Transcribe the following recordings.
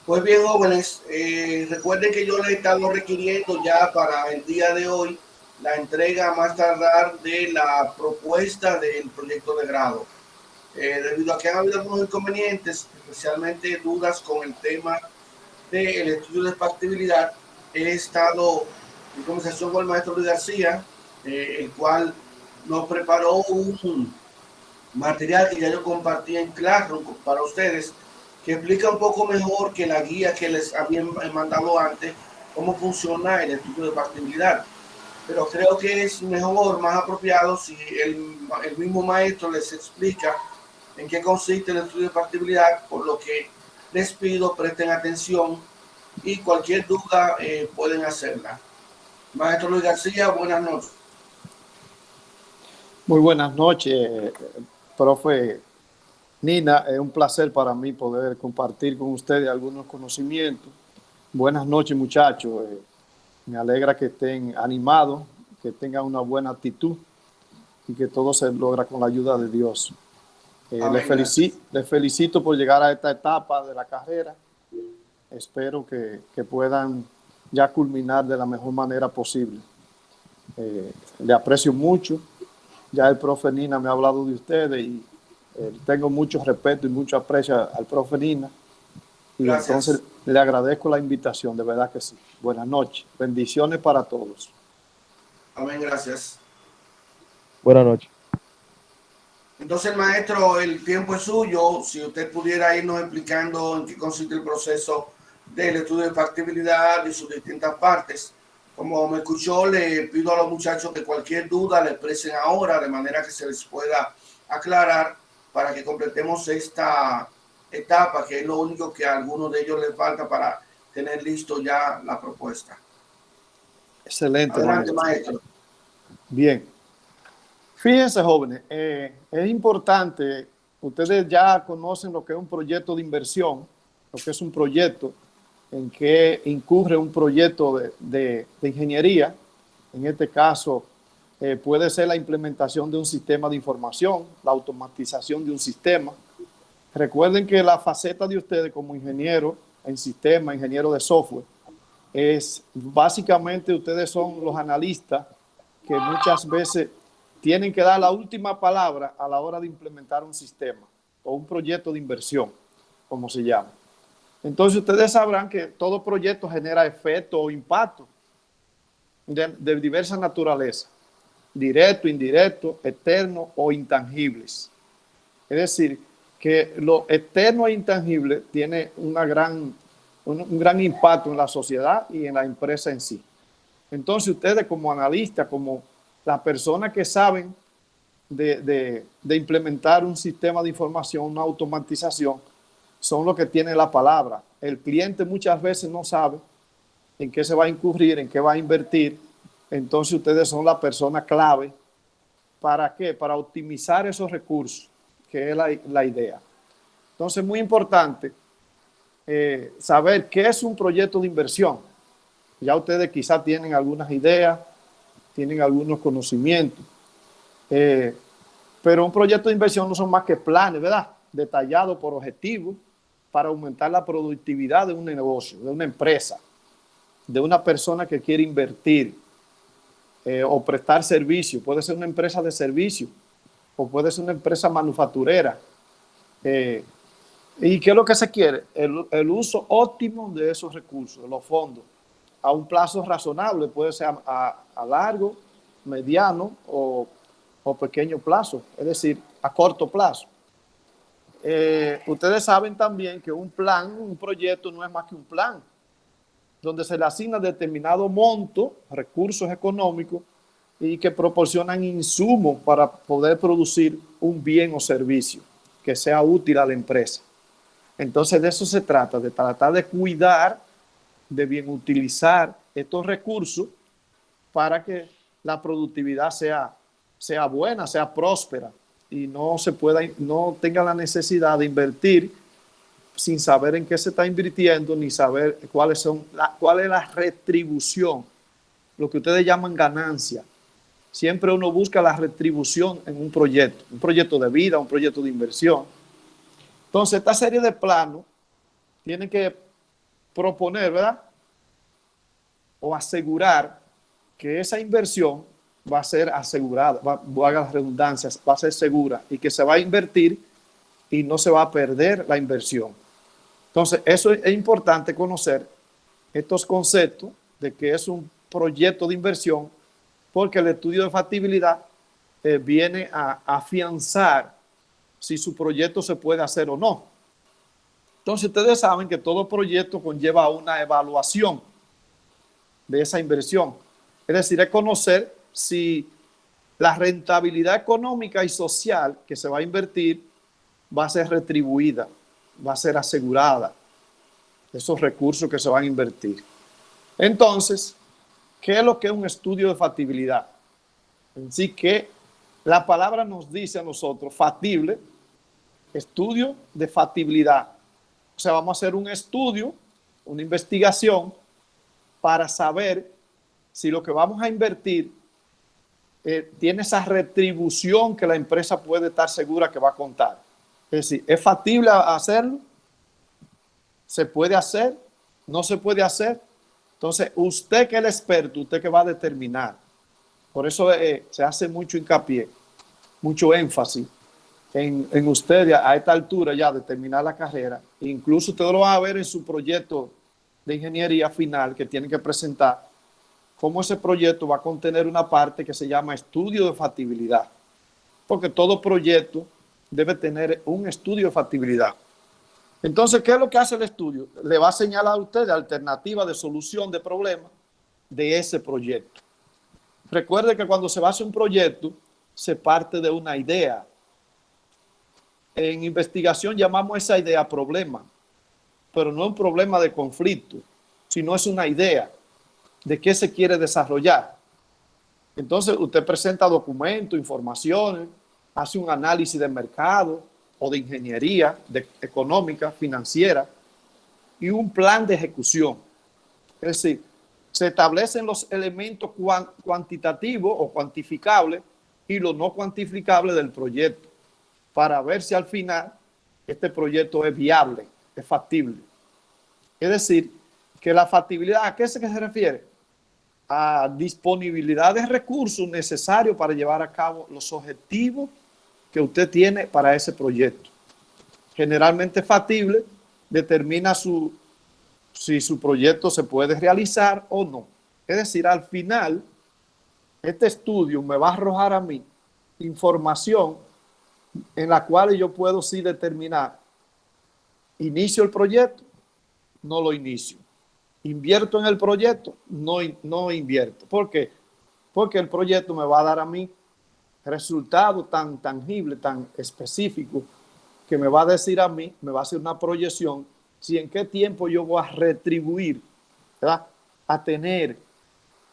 Pues bien, jóvenes, recuerden que yo les he estado requiriendo ya para el día de hoy la entrega a más tardar de la propuesta del proyecto de grado. Debido a que han habido algunos inconvenientes, especialmente dudas con el tema del estudio de factibilidad, he estado en conversación con el maestro Luis García, el cual nos preparó un material que ya yo compartí en Classroom para ustedes, que explica un poco mejor que la guía que les habían mandado antes, cómo funciona el estudio de factibilidad. Pero creo que es mejor, más apropiado, si el mismo maestro les explica en qué consiste el estudio de factibilidad, por lo que les pido presten atención y cualquier duda pueden hacerla. Maestro Luis García, buenas noches. Muy buenas noches, profe Nina. Es un placer para mí poder compartir con ustedes algunos conocimientos. Buenas noches, muchachos. Me alegra que estén animados, que tengan una buena actitud y que todo se logra con la ayuda de Dios. Les felicito por llegar a esta etapa de la carrera. Espero que puedan ya culminar de la mejor manera posible. Le aprecio mucho. Ya el profe Nina me ha hablado de ustedes y tengo mucho respeto y mucho aprecio al profe Nina. Y gracias. Entonces le agradezco la invitación, de verdad que sí. Buenas noches. Bendiciones para todos. Amén, gracias. Buenas noches. Entonces, maestro, el tiempo es suyo. Si usted pudiera irnos explicando en qué consiste el proceso del estudio de factibilidad y sus distintas partes. Como me escuchó, le pido a los muchachos que cualquier duda le expresen ahora, de manera que se les pueda aclarar para que completemos esta etapa, que es lo único que a algunos de ellos les falta para tener listo ya la propuesta. Excelente. Adelante, maestro. Bien. Fíjense, jóvenes, es importante, ustedes ya conocen lo que es un proyecto de inversión, lo que es un proyecto en que incurre un proyecto de ingeniería. En este caso, puede ser la implementación de un sistema de información, la automatización de un sistema. Recuerden que la faceta de ustedes como ingeniero en sistema, ingeniero de software, es básicamente ustedes son los analistas que muchas veces tienen que dar la última palabra a la hora de implementar un sistema o un proyecto de inversión, como se llama. Entonces, ustedes sabrán que todo proyecto genera efecto o impacto de diversa naturaleza, directo, indirecto, externo o intangibles. Es decir, que lo externo e intangible tiene un gran impacto en la sociedad y en la empresa en sí. Entonces, ustedes como analistas, como las personas que saben de implementar un sistema de información, una automatización, son los que tienen la palabra. El cliente muchas veces no sabe en qué se va a incurrir, en qué va a invertir. Entonces ustedes son la persona clave. ¿Para qué? Para optimizar esos recursos, que es la idea. Entonces es muy importante saber qué es un proyecto de inversión. Ya ustedes quizás tienen algunas ideas, tienen algunos conocimientos. Pero un proyecto de inversión no son más que planes, ¿verdad? Detallados por objetivos para aumentar la productividad de un negocio, de una empresa, de una persona que quiere invertir o prestar servicio. Puede ser una empresa de servicio o puede ser una empresa manufacturera. ¿Y qué es lo que se quiere? El uso óptimo de esos recursos, de los fondos, a un plazo razonable. Puede ser a largo, mediano o pequeño plazo, es decir, a corto plazo. Ustedes saben también que un plan, un proyecto no es más que un plan, donde se le asigna determinado monto, recursos económicos y que proporcionan insumos para poder producir un bien o servicio que sea útil a la empresa. Entonces de eso se trata, de tratar de cuidar, de bien utilizar estos recursos para que la productividad sea buena, sea próspera y no tenga la necesidad de invertir sin saber en qué se está invirtiendo ni saber cuál es la retribución, lo que ustedes llaman ganancia. Siempre uno busca la retribución en un proyecto de vida, un proyecto de inversión. Entonces, esta serie de planos tienen que proponer, ¿verdad? O asegurar que esa inversión va a ser asegurada, haga las redundancias, va a ser segura y que se va a invertir y no se va a perder la inversión. Entonces, eso es importante conocer estos conceptos de que es un proyecto de inversión, porque el estudio de factibilidad viene a afianzar si su proyecto se puede hacer o no. Entonces, ustedes saben que todo proyecto conlleva una evaluación de esa inversión. Es decir, es conocer si la rentabilidad económica y social que se va a invertir va a ser retribuida, va a ser asegurada, esos recursos que se van a invertir. Entonces, ¿qué es lo que es un estudio de factibilidad? Así que la palabra nos dice a nosotros, factible, estudio de factibilidad. O sea, vamos a hacer un estudio, una investigación para saber si lo que vamos a invertir tiene esa retribución que la empresa puede estar segura que va a contar. Es decir, ¿es factible hacerlo? ¿Se puede hacer? ¿No se puede hacer? Entonces, usted que es el experto, usted que va a determinar. Por eso se hace mucho hincapié, mucho énfasis en usted a esta altura ya de terminar la carrera. Incluso usted lo va a ver en su proyecto de ingeniería final que tienen que presentar, cómo ese proyecto va a contener una parte que se llama estudio de factibilidad. Porque todo proyecto debe tener un estudio de factibilidad. Entonces, ¿qué es lo que hace el estudio? Le va a señalar a usted alternativas de solución de problemas de ese proyecto. Recuerde que cuando se va a hacer un proyecto, se parte de una idea. En investigación llamamos esa idea problema, pero no un problema de conflicto, sino es una idea de qué se quiere desarrollar. Entonces, usted presenta documentos, informaciones, hace un análisis de mercado o de ingeniería, económica, financiera, y un plan de ejecución. Es decir, se establecen los elementos cuantitativos o cuantificables y los no cuantificables del proyecto para ver si al final este proyecto es viable, es factible. Es decir, que la factibilidad, ¿a qué se refiere? A disponibilidad de recursos necesarios para llevar a cabo los objetivos que usted tiene para ese proyecto. Generalmente factible determina si su proyecto se puede realizar o no. Es decir, al final, este estudio me va a arrojar a mí información en la cual yo puedo sí determinar, inicio el proyecto, no lo inicio. Invierto en el proyecto, no invierto. ¿Por qué? Porque el proyecto me va a dar a mí resultados tan tangibles, tan específicos, que me va a decir a mí, me va a hacer una proyección, si en qué tiempo yo voy a retribuir, ¿verdad? A tener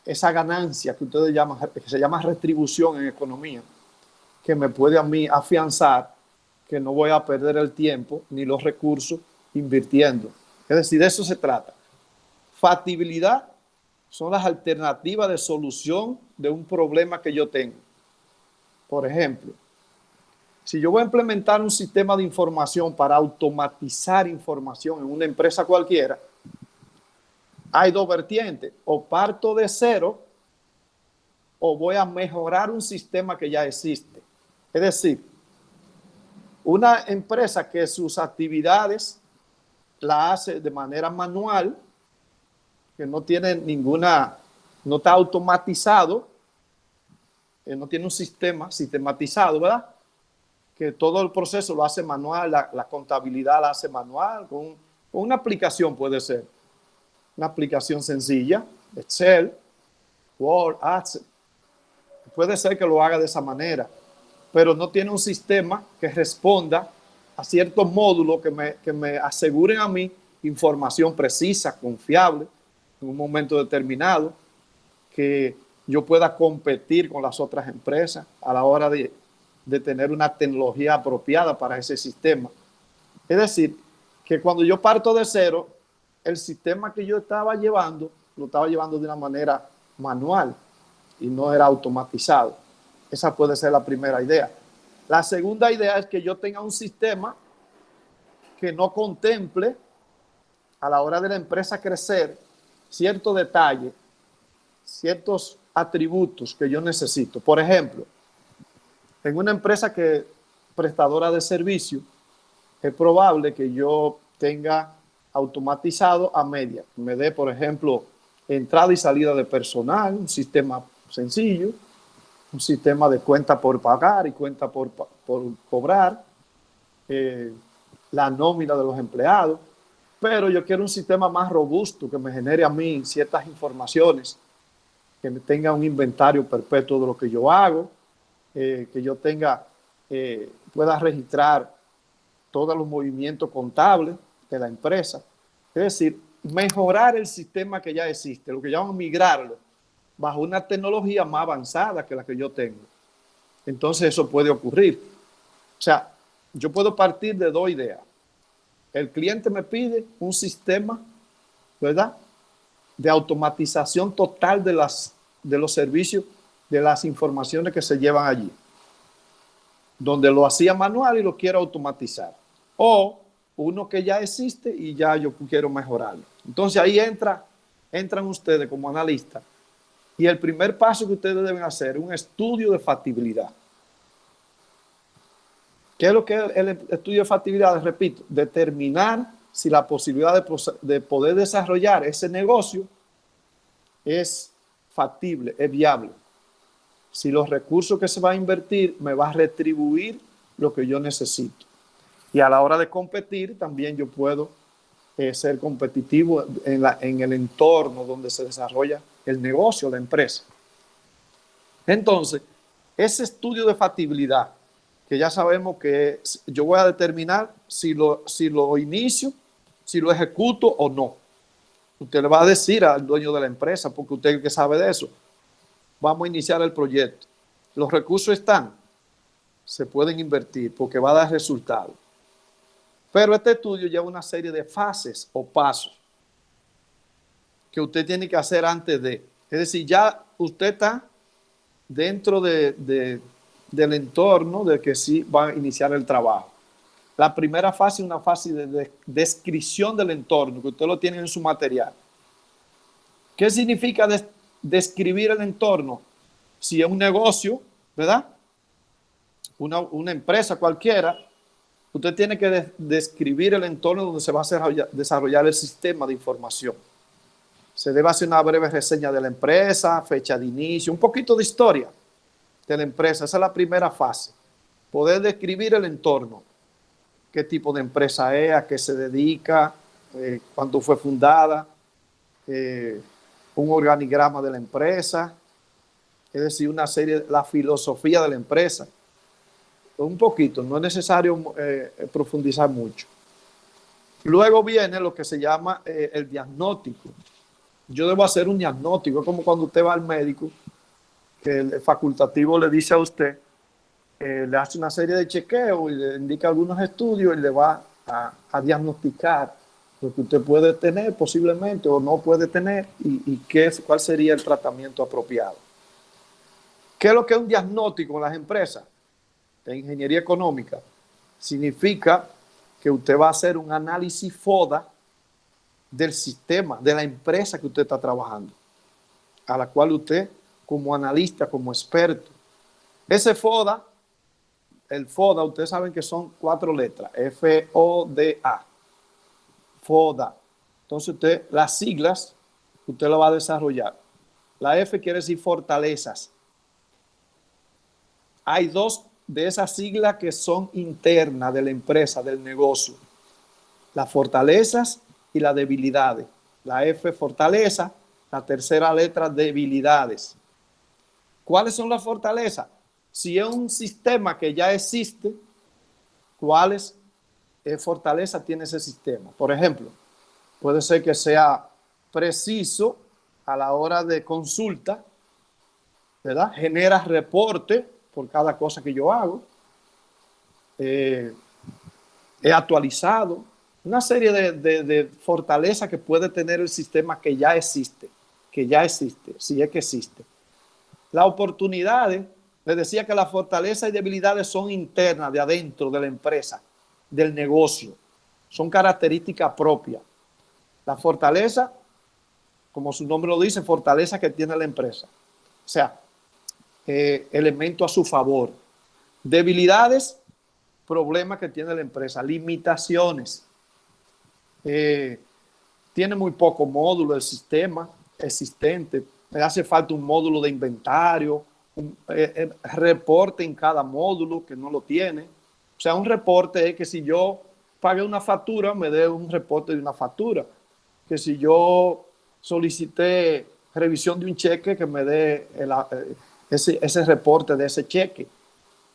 esa ganancia que ustedes llaman, que se llama retribución en economía, que me puede a mí afianzar que no voy a perder el tiempo ni los recursos invirtiendo. Es decir, de eso se trata. Factibilidad son las alternativas de solución de un problema que yo tengo. Por ejemplo, si yo voy a implementar un sistema de información para automatizar información en una empresa cualquiera, hay dos vertientes: o parto de cero o voy a mejorar un sistema que ya existe. Es decir, una empresa que sus actividades la hace de manera manual, que no tiene no está automatizado, no tiene un sistema sistematizado, ¿verdad? Que todo el proceso lo hace manual, la contabilidad la hace manual, con una aplicación puede ser. Una aplicación sencilla, Excel, Word, Access. Puede ser que lo haga de esa manera, pero no tiene un sistema que responda a ciertos módulos que me aseguren a mí información precisa, confiable, en un momento determinado, que yo pueda competir con las otras empresas a la hora de tener una tecnología apropiada para ese sistema. Es decir, que cuando yo parto de cero, el sistema que yo estaba llevando, lo estaba llevando de una manera manual y no era automatizado. Esa puede ser la primera idea. La segunda idea es que yo tenga un sistema que no contemple a la hora de la empresa crecer, ciertos detalles, ciertos atributos que yo necesito. Por ejemplo, en una empresa que prestadora de servicio, es probable que yo tenga automatizado a media. Me dé, por ejemplo, entrada y salida de personal, un sistema sencillo, un sistema de cuenta por pagar y cuenta por cobrar, la nómina de los empleados, pero yo quiero un sistema más robusto que me genere a mí ciertas informaciones, que me tenga un inventario perpetuo de lo que yo hago, que yo tenga, pueda registrar todos los movimientos contables de la empresa. Es decir, mejorar el sistema que ya existe, lo que llaman migrarlo, bajo una tecnología más avanzada que la que yo tengo. Entonces eso puede ocurrir. O sea, yo puedo partir de dos ideas. El cliente me pide un sistema, ¿verdad?, de automatización total de los servicios, de las informaciones que se llevan allí, donde lo hacía manual y lo quiero automatizar. O uno que ya existe y ya yo quiero mejorarlo. Entonces ahí entran ustedes como analistas, y el primer paso que ustedes deben hacer es un estudio de factibilidad. ¿Qué es lo que es el estudio de factibilidad? Repito, determinar si la posibilidad de poder desarrollar ese negocio es factible, es viable. Si los recursos que se va a invertir me va a retribuir lo que yo necesito. Y a la hora de competir, también yo puedo ser competitivo en el entorno donde se desarrolla el negocio, la empresa. Entonces, ese estudio de factibilidad, que ya sabemos que yo voy a determinar si lo inicio, si lo ejecuto o no. Usted le va a decir al dueño de la empresa, porque usted es el que sabe de eso. Vamos a iniciar el proyecto. Los recursos están, se pueden invertir porque va a dar resultados. Pero este estudio lleva una serie de fases o pasos que usted tiene que hacer antes de. Es decir, ya usted está dentro del entorno de que sí va a iniciar el trabajo. La primera fase es una fase de descripción del entorno, que usted lo tiene en su material. ¿Qué significa describir el entorno? Si es un negocio, ¿verdad?, una empresa cualquiera, usted tiene que describir el entorno donde se va a desarrollar el sistema de información. Se debe hacer una breve reseña de la empresa, fecha de inicio, un poquito de historia de la empresa. Esa es la primera fase. Poder describir el entorno. Qué tipo de empresa es, a qué se dedica, cuándo fue fundada, un organigrama de la empresa, es decir, una serie, la filosofía de la empresa. Un poquito, no es necesario profundizar mucho. Luego viene lo que se llama el diagnóstico. Yo debo hacer un diagnóstico, es como cuando usted va al médico, que el facultativo le dice a usted, le hace una serie de chequeos y le indica algunos estudios y le va a diagnosticar lo que usted puede tener posiblemente o no puede tener y cuál sería el tratamiento apropiado. ¿Qué es lo que es un diagnóstico en las empresas? De ingeniería económica, significa que usted va a hacer un análisis FODA del sistema, de la empresa que usted está trabajando, a la cual usted, como analista, como experto, ese FODA, el FODA, ustedes saben que son 4 letras, FODA, FODA. Entonces usted, las siglas, usted lo va a desarrollar. La F quiere decir fortalezas. Hay 2 de esas siglas que son internas de la empresa, del negocio. Las fortalezas y las debilidades. La F, fortaleza, la tercera letra, debilidades. ¿Cuáles son las fortalezas? Si es un sistema que ya existe, ¿cuáles fortalezas tiene ese sistema? Por ejemplo, puede ser que sea preciso a la hora de consulta, ¿verdad? Genera reporte por cada cosa que yo hago, he actualizado, una serie de fortalezas que puede tener el sistema que ya existe, si es que existe. Las oportunidades, les decía que las fortalezas y debilidades son internas, de adentro de la empresa, del negocio, son características propias. La fortaleza, como su nombre lo dice, fortaleza que tiene la empresa. O sea, elemento a su favor. Debilidades, problemas que tiene la empresa. Limitaciones. Tiene muy poco módulo el sistema existente. Le hace falta un módulo de inventario, un reporte en cada módulo que no lo tiene. O sea, un reporte es que si yo pagué una factura, me dé un reporte de una factura. Que si yo solicité revisión de un cheque, que me dé ese reporte de ese cheque.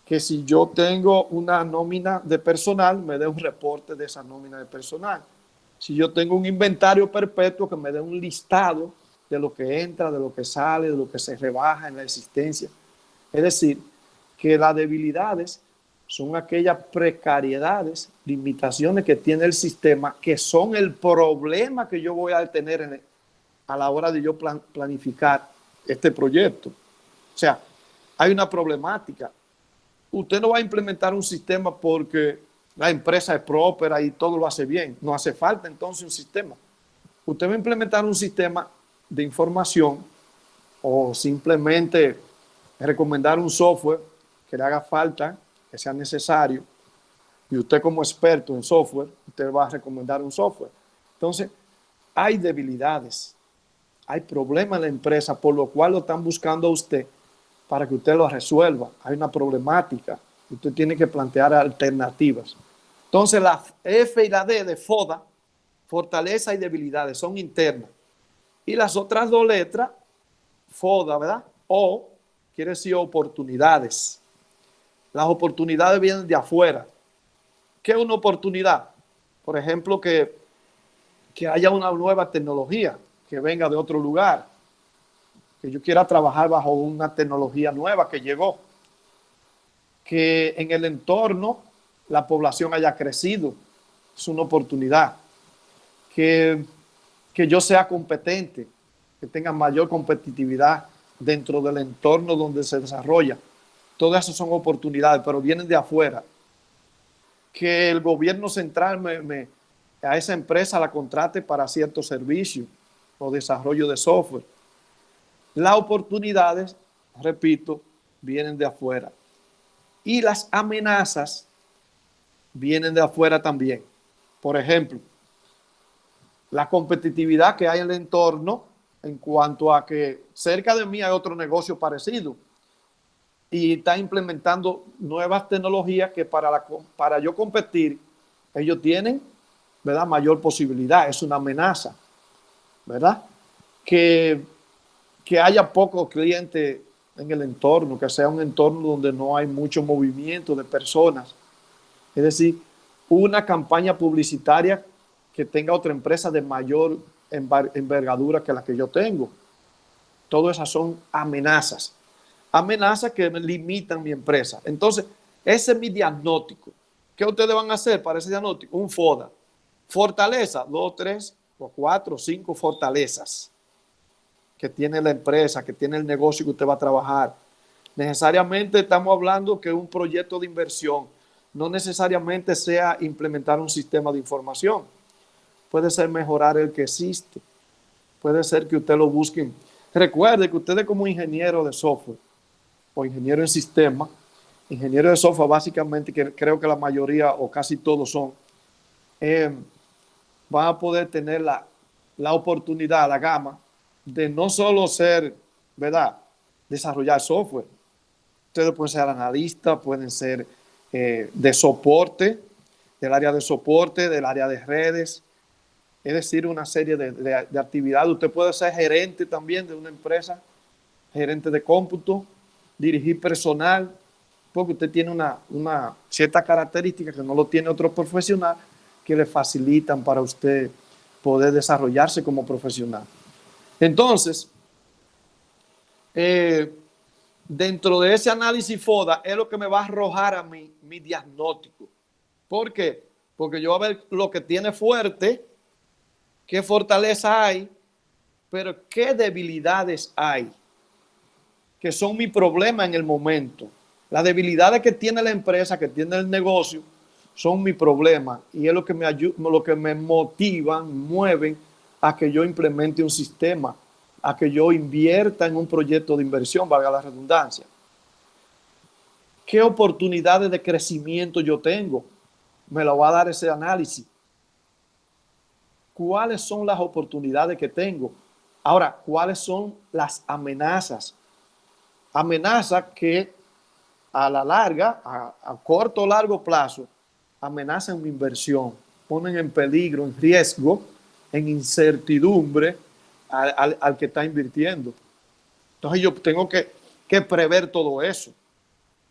Que si yo tengo una nómina de personal, me dé un reporte de esa nómina de personal. Si yo tengo un inventario perpetuo, que me dé un listado de lo que entra, de lo que sale, de lo que se rebaja en la existencia. Es decir, que las debilidades son aquellas precariedades, limitaciones que tiene el sistema, que son el problema que yo voy a tener a la hora de yo planificar este proyecto. O sea, hay una problemática. Usted no va a implementar un sistema porque la empresa es próspera y todo lo hace bien. No hace falta entonces un sistema. Usted va a implementar un sistema de información o simplemente recomendar un software que le haga falta, que sea necesario, y usted como experto en software, usted va a recomendar un software. Entonces, hay debilidades, hay problemas en la empresa, por lo cual lo están buscando a usted para que usted lo resuelva. Hay una problemática, usted tiene que plantear alternativas. Entonces, la F y la D de FODA, fortaleza y debilidades, son internas. Y las otras dos letras, FODA, ¿verdad? O quiere decir oportunidades. Las oportunidades vienen de afuera. ¿Qué es una oportunidad? Por ejemplo, que haya una nueva tecnología que venga de otro lugar, que yo quiera trabajar bajo una tecnología nueva que llegó, que en el entorno la población haya crecido, es una oportunidad, que yo sea competente, que tenga mayor competitividad dentro del entorno donde se desarrolla. Todas esas son oportunidades, pero vienen de afuera. Que el gobierno central a esa empresa la contrate para ciertos servicios o desarrollo de software. Las oportunidades, repito, vienen de afuera. Y las amenazas vienen de afuera también. Por ejemplo, la competitividad que hay en el entorno en cuanto a que cerca de mí hay otro negocio parecido y está implementando nuevas tecnologías que para yo competir, ellos tienen, ¿verdad?, mayor posibilidad. Es una amenaza, ¿verdad? Que haya pocos clientes en el entorno, que sea un entorno donde no hay mucho movimiento de personas. Es decir, una campaña publicitaria que tenga otra empresa de mayor envergadura que la que yo tengo. Todas esas son amenazas. Amenazas que limitan mi empresa. Entonces, ese es mi diagnóstico. ¿Qué ustedes van a hacer para ese diagnóstico? Un FODA. Fortaleza, 2, 3, 4, 5 fortalezas que tiene la empresa, que tiene el negocio que usted va a trabajar. Necesariamente estamos hablando que un proyecto de inversión no necesariamente sea implementar un sistema de información. Puede ser mejorar el que existe. Puede ser que usted lo busque. Recuerde que ustedes como ingeniero de software o ingeniero en sistema, ingeniero de software básicamente, que creo que la mayoría o casi todos son, van a poder tener la oportunidad, la gama, de no solo ser, ¿verdad?, desarrollar software. Ustedes pueden ser analistas, pueden ser de soporte, del área de soporte, del área de redes, es decir, una serie de actividades. Usted puede ser gerente también de una empresa, gerente de cómputo, dirigir personal, porque usted tiene una cierta característica que no lo tiene otro profesional, que le facilitan para usted poder desarrollarse como profesional. Entonces, dentro de ese análisis FODA es lo que me va a arrojar a mí mi diagnóstico. ¿Por qué? Porque yo voy a ver lo que tiene fuerte, qué fortaleza hay, pero qué debilidades hay, que son mi problema en el momento. Las debilidades que tiene la empresa, que tiene el negocio, son mi problema y es lo que me ayuda, lo que me motivan, mueven a que yo implemente un sistema, a que yo invierta en un proyecto de inversión, valga la redundancia. ¿Qué oportunidades de crecimiento yo tengo? Me lo va a dar ese análisis. ¿Cuáles son las oportunidades que tengo? Ahora, ¿cuáles son las amenazas? Amenazas que a la larga, a corto o largo plazo, amenazan mi inversión, ponen en peligro, en riesgo, en incertidumbre al que está invirtiendo. Entonces yo tengo que prever todo eso.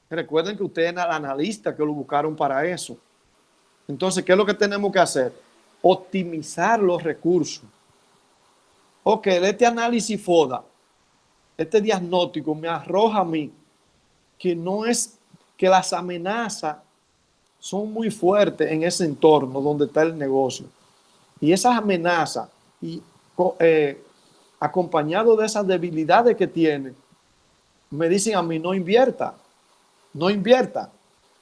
Recuerden que ustedes eran analistas que lo buscaron para eso. Entonces, ¿qué es lo que tenemos que hacer? Optimizar los recursos. Ok, este análisis FODA, este diagnóstico me arroja a mí que no es que las amenazas son muy fuertes en ese entorno donde está el negocio. Y esas amenazas, acompañado de esas debilidades que tiene, me dicen a mí no invierta.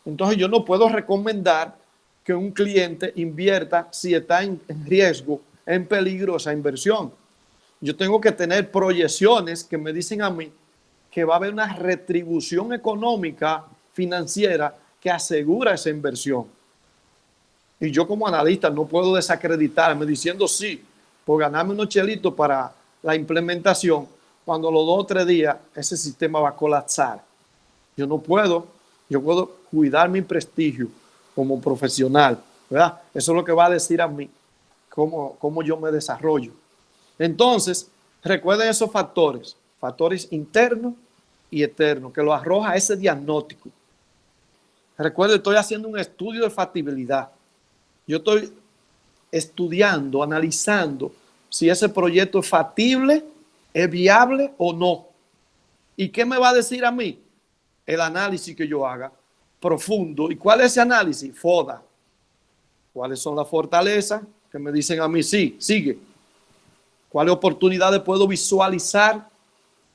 Entonces yo no puedo recomendar que un cliente invierta si está en riesgo, en peligro esa inversión. Yo tengo que tener proyecciones que me dicen a mí que va a haber una retribución económica, financiera, que asegura esa inversión. Y yo como analista no puedo desacreditarme diciendo sí, por ganarme unos chelitos para la implementación, cuando los 2 o 3 días ese sistema va a colapsar. Yo puedo cuidar mi prestigio como profesional, ¿verdad? Eso es lo que va a decir a mí cómo yo me desarrollo. Entonces, recuerden esos factores internos y externos, que lo arroja ese diagnóstico. Recuerden, estoy haciendo un estudio de factibilidad. Yo estoy estudiando, analizando si ese proyecto es factible, es viable o no. ¿Y qué me va a decir a mí? El análisis que yo haga profundo. ¿Y cuál es ese análisis? FODA. ¿Cuáles son las fortalezas que me dicen a mí? Sí, sigue. ¿Cuáles oportunidades puedo visualizar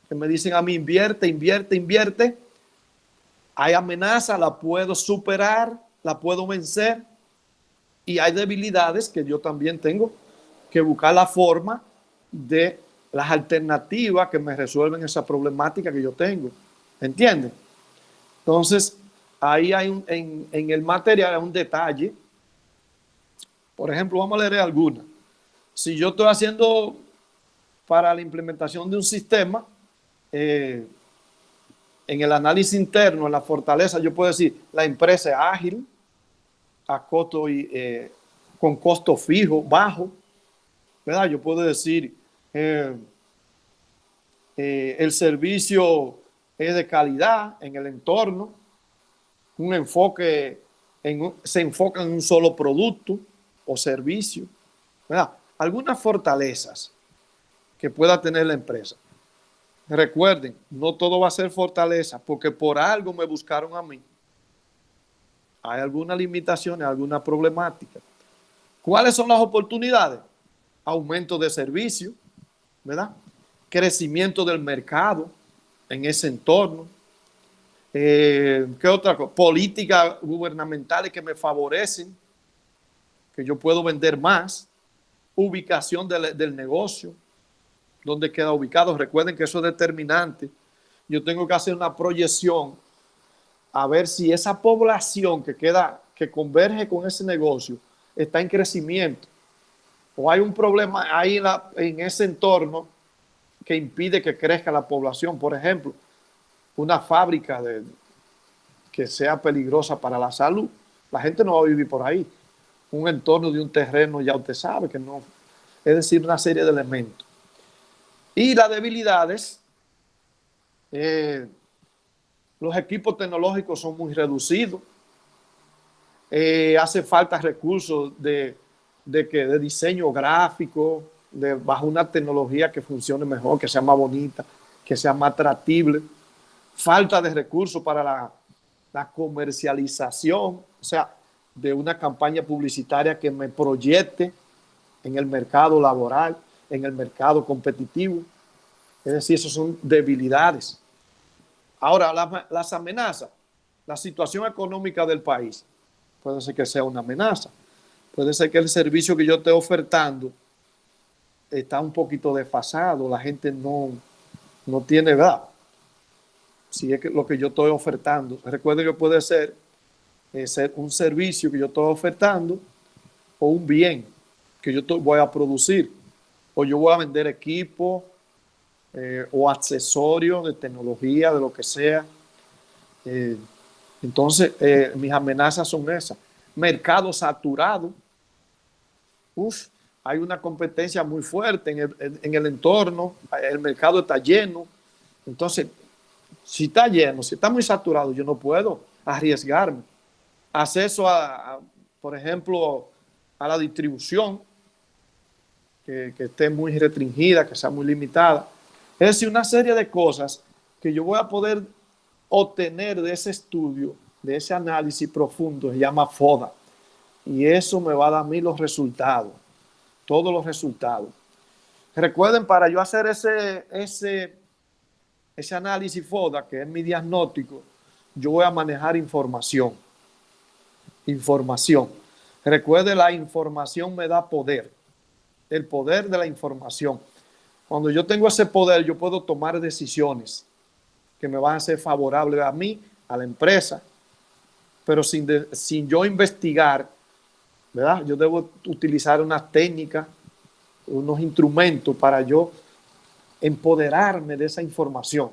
que me dicen a mí invierte? Hay amenazas, la puedo superar, la puedo vencer. Y hay debilidades que yo también tengo que buscar la forma de las alternativas que me resuelven esa problemática que yo tengo. ¿Entienden? Entonces, ahí hay en el material hay un detalle. Por ejemplo, vamos a leer alguna. Si yo estoy haciendo para la implementación de un sistema, en el análisis interno, en la fortaleza, yo puedo decir, la empresa es ágil, a costo con costo fijo, bajo, ¿verdad? Yo puedo decir, el servicio es de calidad en el entorno, un enfoque, se enfoca en un solo producto o servicio, ¿verdad? Algunas fortalezas que pueda tener la empresa. Recuerden, no todo va a ser fortaleza, porque por algo me buscaron a mí. Hay algunas limitaciones, alguna problemática. ¿Cuáles son las oportunidades? Aumento de servicio, ¿verdad? Crecimiento del mercado en ese entorno. ¿Qué otra cosa? Políticas gubernamentales que me favorecen, que yo puedo vender más. Ubicación del negocio, dónde queda ubicado. Recuerden que eso es determinante. Yo tengo que hacer una proyección a ver si esa población que converge con ese negocio está en crecimiento o hay un problema ahí en ese entorno que impide que crezca la población. Por ejemplo, una fábrica que sea peligrosa para la salud, la gente no va a vivir por ahí. Un entorno de un terreno, ya usted sabe que no, es decir, una serie de elementos. Y las debilidades, los equipos tecnológicos son muy reducidos, hace falta recursos de diseño gráfico, bajo una tecnología que funcione mejor, que sea más bonita, que sea más atractible. Falta de recursos para la comercialización, o sea, de una campaña publicitaria que me proyecte en el mercado laboral, en el mercado competitivo. Es decir, esas son debilidades. Ahora, las amenazas, la situación económica del país, puede ser que sea una amenaza. Puede ser que el servicio que yo esté ofertando está un poquito desfasado, la gente no tiene edad. Si es que lo que yo estoy ofertando. Recuerden que puede ser un servicio que yo estoy ofertando o un bien que yo voy a producir, o yo voy a vender equipo o accesorios de tecnología, de lo que sea. Entonces, mis amenazas son esas. Mercado saturado. Hay una competencia muy fuerte en el entorno, el mercado está lleno. Entonces, si está lleno, si está muy saturado, yo no puedo arriesgarme. Acceso por ejemplo, a la distribución, que esté muy restringida, que sea muy limitada. Es decir, una serie de cosas que yo voy a poder obtener de ese estudio, de ese análisis profundo, se llama FODA. Y eso me va a dar a mí los resultados, todos los resultados. Recuerden, para yo hacer ese análisis FODA, que es mi diagnóstico, yo voy a manejar información. Información. Recuerde, la información me da poder. El poder de la información. Cuando yo tengo ese poder, yo puedo tomar decisiones que me van a ser favorables a mí, a la empresa, pero sin yo investigar, ¿verdad? Yo debo utilizar unas técnicas, unos instrumentos para yo empoderarme de esa información.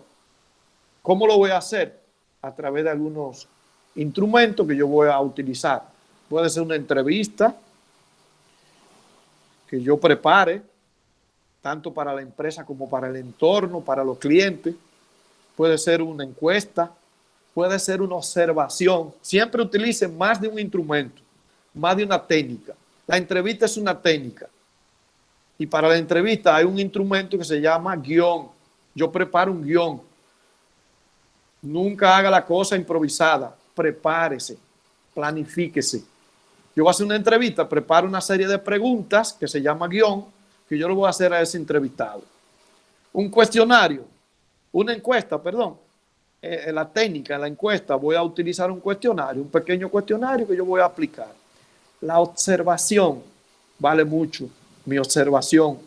¿Cómo lo voy a hacer? A través de algunos instrumentos que yo voy a utilizar. Puede ser una entrevista que yo prepare, tanto para la empresa como para el entorno, para los clientes. Puede ser una encuesta, puede ser una observación. Siempre utilicen más de un instrumento, más de una técnica. La entrevista es una técnica. Y para la entrevista hay un instrumento que se llama guión. Yo preparo un guión. Nunca haga la cosa improvisada. Prepárese, planifíquese. Yo voy a hacer una entrevista, preparo una serie de preguntas que se llama guión, que yo le voy a hacer a ese entrevistado. Un cuestionario, una encuesta, perdón. La técnica, la encuesta, voy a utilizar un cuestionario, un pequeño cuestionario que yo voy a aplicar. La observación vale mucho, mi observación,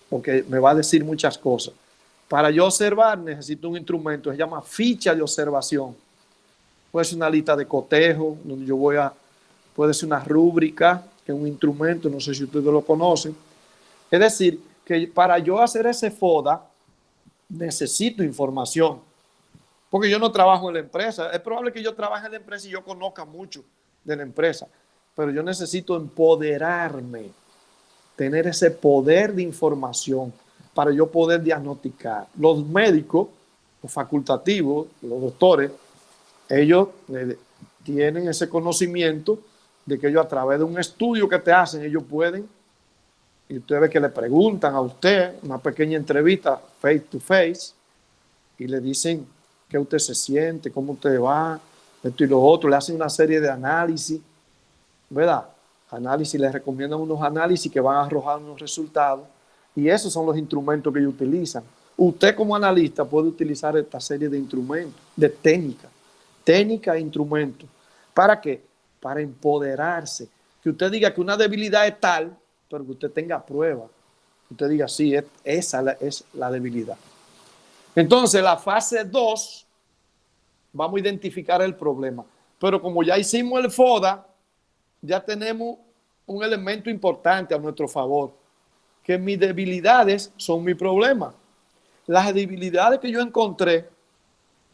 porque me va a decir muchas cosas. Para yo observar necesito un instrumento, se llama ficha de observación. Puede ser una lista de cotejo, donde yo puede ser una rúbrica, que es un instrumento, no sé si ustedes lo conocen. Es decir, que para yo hacer ese FODA, necesito información. Porque yo no trabajo en la empresa. Es probable que yo trabaje en la empresa y yo conozca mucho de la empresa. Pero yo necesito empoderarme, tener ese poder de información para yo poder diagnosticar. Los médicos, los facultativos, los doctores, ellos tienen ese conocimiento de que ellos a través de un estudio que te hacen, ellos pueden, y usted ve que le preguntan a usted, una pequeña entrevista face to face, y le dicen qué usted se siente, cómo usted va, esto y lo otro, le hacen una serie de análisis, ¿verdad? Análisis, les recomiendan unos análisis que van a arrojar unos resultados, y esos son los instrumentos que ellos utilizan. Usted como analista puede utilizar esta serie de instrumentos, de técnica e instrumentos. ¿Para qué? Para empoderarse. Que usted diga que una debilidad es tal, pero que usted tenga prueba. Que usted diga, sí, esa es la debilidad. Entonces, la fase 2, vamos a identificar el problema. Pero como ya hicimos el FODA, ya tenemos un elemento importante a nuestro favor, que mis debilidades son mi problema. Las debilidades que yo encontré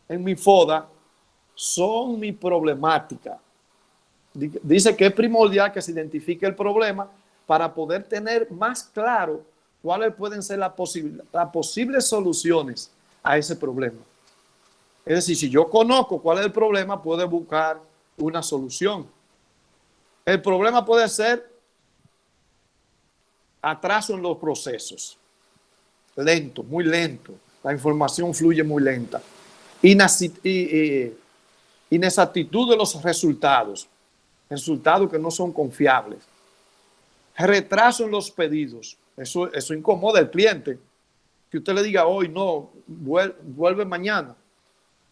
en mi FODA son mi problemática. Dice que es primordial que se identifique el problema para poder tener más claro cuáles pueden ser las posibles soluciones a ese problema. Es decir, si yo conozco cuál es el problema, puedo buscar una solución. El problema puede ser atraso en los procesos. Lento, muy lento. La información fluye muy lenta. Inexactitud de los resultados que no son confiables. Retraso en los pedidos. Eso incomoda al cliente. Que usted le diga hoy, no, vuelve mañana.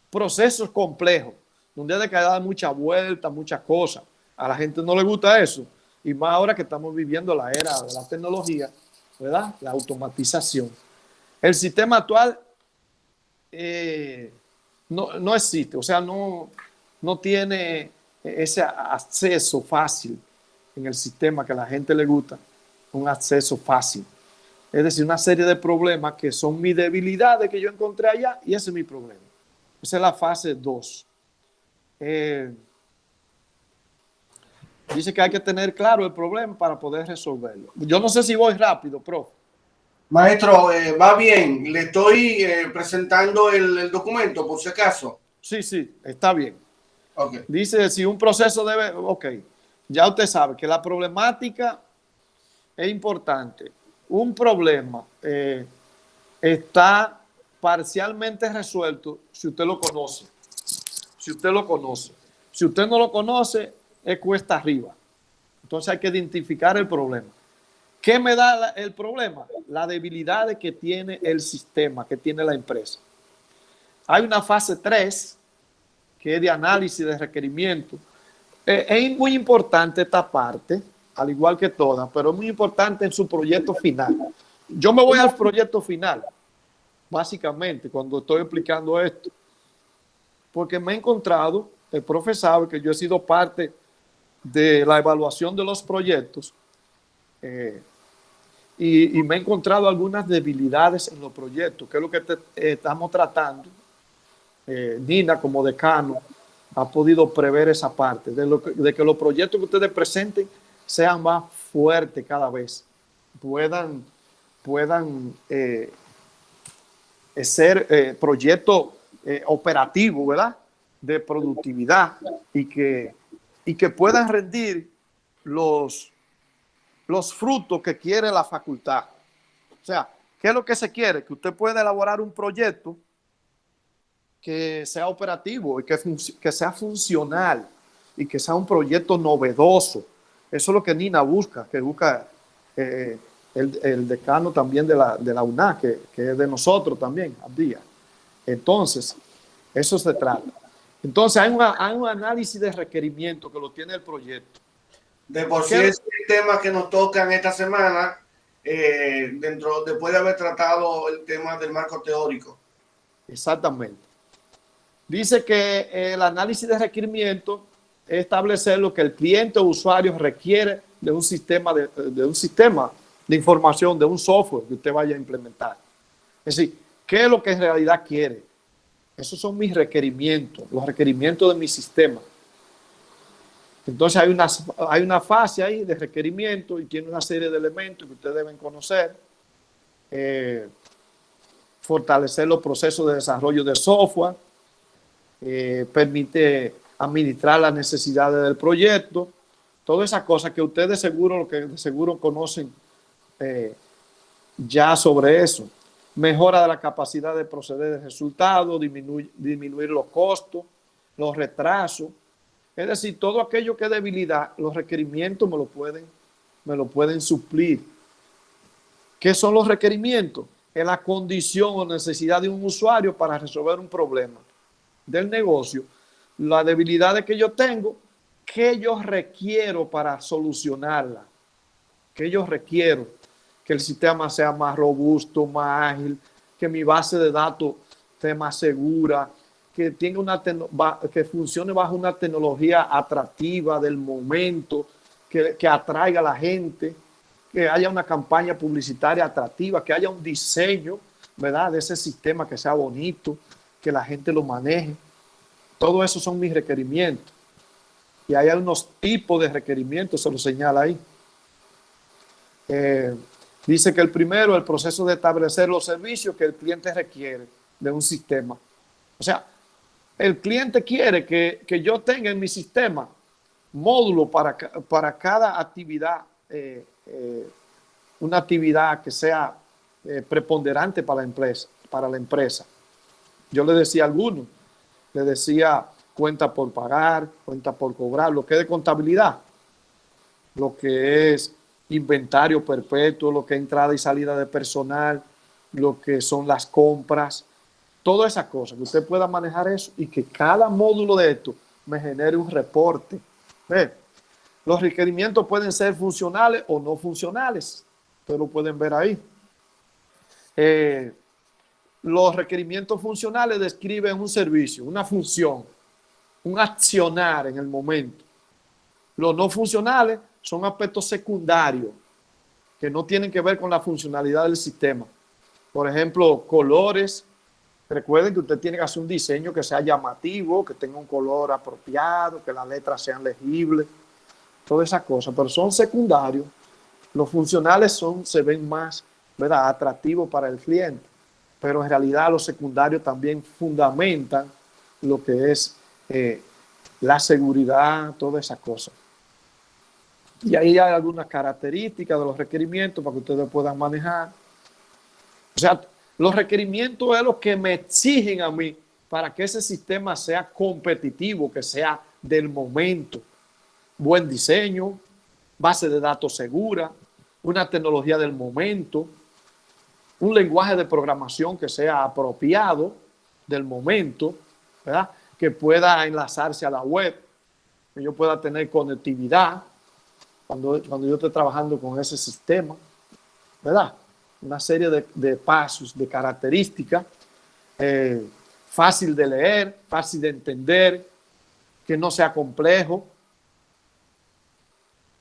Procesos complejos, donde hay que dar mucha vuelta, muchas cosas. A la gente no le gusta eso. Y más ahora que estamos viviendo la era de la tecnología, ¿verdad? La automatización. El sistema actual no existe, o sea, no tiene ese acceso fácil en el sistema que a la gente le gusta, un acceso fácil. Es decir, una serie de problemas que son mis debilidades que yo encontré allá y ese es mi problema. Esa es la fase 2. Dice que hay que tener claro el problema para poder resolverlo. Yo no sé si voy rápido, profe. Maestro, va bien. Le estoy presentando el documento, por si acaso. Sí, está bien. Okay. Dice, si un proceso debe... Ok, ya usted sabe que la problemática es importante. Un problema está parcialmente resuelto si usted lo conoce. Si usted lo conoce. Si usted no lo conoce, es cuesta arriba. Entonces hay que identificar el problema. ¿Qué me da el problema? La debilidad que tiene el sistema, que tiene la empresa. Hay una fase 3, que es de análisis de requerimiento. Es muy importante esta parte, al igual que todas, pero es muy importante en su proyecto final. Yo me voy al proyecto final, básicamente, cuando estoy explicando esto, porque me he encontrado, el profe sabe que yo he sido parte de la evaluación de los proyectos y me he encontrado algunas debilidades en los proyectos, que es lo que estamos tratando. Nina, como decano, ha podido prever esa parte, de que los proyectos que ustedes presenten sean más fuertes cada vez, puedan ser proyectos operativos, ¿verdad? De productividad y que puedan rendir los frutos que quiere la facultad. O sea, ¿qué es lo que se quiere? Que usted pueda elaborar un proyecto que sea operativo y que sea funcional y que sea un proyecto novedoso. Eso es lo que Nina busca, que busca el decano también de la UNA, que es de nosotros también, Abdía. Entonces, eso se trata. Entonces, hay un análisis de requerimiento que lo tiene el proyecto. De por sí es el tema que nos toca en esta semana, después de haber tratado el tema del marco teórico. Exactamente. Dice que el análisis de requerimiento es establecer lo que el cliente o usuario requiere de un sistema de información, de un software que usted vaya a implementar. Es decir, ¿qué es lo que en realidad quiere? Esos son mis requerimientos, los requerimientos de mi sistema. Entonces hay una fase ahí de requerimiento y tiene una serie de elementos que ustedes deben conocer. Fortalecer los procesos de desarrollo de software. Permite administrar las necesidades del proyecto, todas esas cosas que ustedes seguro conocen ya sobre eso. Mejora de la capacidad de proceder de resultados, disminuir los costos, los retrasos. Es decir, todo aquello que es debilidad, los requerimientos me lo pueden suplir. ¿Qué son los requerimientos? Es la condición o necesidad de un usuario para resolver un problema del negocio, las debilidades que yo tengo, que yo requiero para solucionarla, que yo requiero que el sistema sea más robusto, más ágil, que mi base de datos esté más segura, que que funcione bajo una tecnología atractiva del momento, que atraiga a la gente, que haya una campaña publicitaria atractiva, que haya un diseño, ¿verdad?, de ese sistema que sea bonito, que la gente lo maneje. Todo eso son mis requerimientos. Y hay unos tipos de requerimientos, se lo señala ahí. Dice que el primero, el proceso de establecer los servicios que el cliente requiere de un sistema. O sea, el cliente quiere que yo tenga en mi sistema módulos para cada actividad, una actividad que sea preponderante para la empresa. Yo le decía a algunos, le decía cuenta por pagar, cuenta por cobrar, lo que es de contabilidad, lo que es inventario perpetuo, lo que es entrada y salida de personal, lo que son las compras, todas esas cosas, que usted pueda manejar eso y que cada módulo de esto me genere un reporte. Los requerimientos pueden ser funcionales o no funcionales. Ustedes lo pueden ver ahí. Los requerimientos funcionales describen un servicio, una función, un accionar en el momento. Los no funcionales son aspectos secundarios que no tienen que ver con la funcionalidad del sistema. Por ejemplo, colores. Recuerden que usted tiene que hacer un diseño que sea llamativo, que tenga un color apropiado, que las letras sean legibles, todas esas cosas, pero son secundarios. Los funcionales se ven más, ¿verdad?, atractivos para el cliente, pero en realidad los secundarios también fundamentan lo que es la seguridad, todas esas cosas. Y ahí hay algunas características de los requerimientos para que ustedes puedan manejar. O sea, los requerimientos es lo que me exigen a mí para que ese sistema sea competitivo, que sea del momento. Buen diseño, base de datos segura, una tecnología del momento, un lenguaje de programación que sea apropiado del momento, ¿verdad?, que pueda enlazarse a la web, que yo pueda tener conectividad cuando yo esté trabajando con ese sistema, ¿verdad? Una serie de pasos, de características, fácil de leer, fácil de entender, que no sea complejo,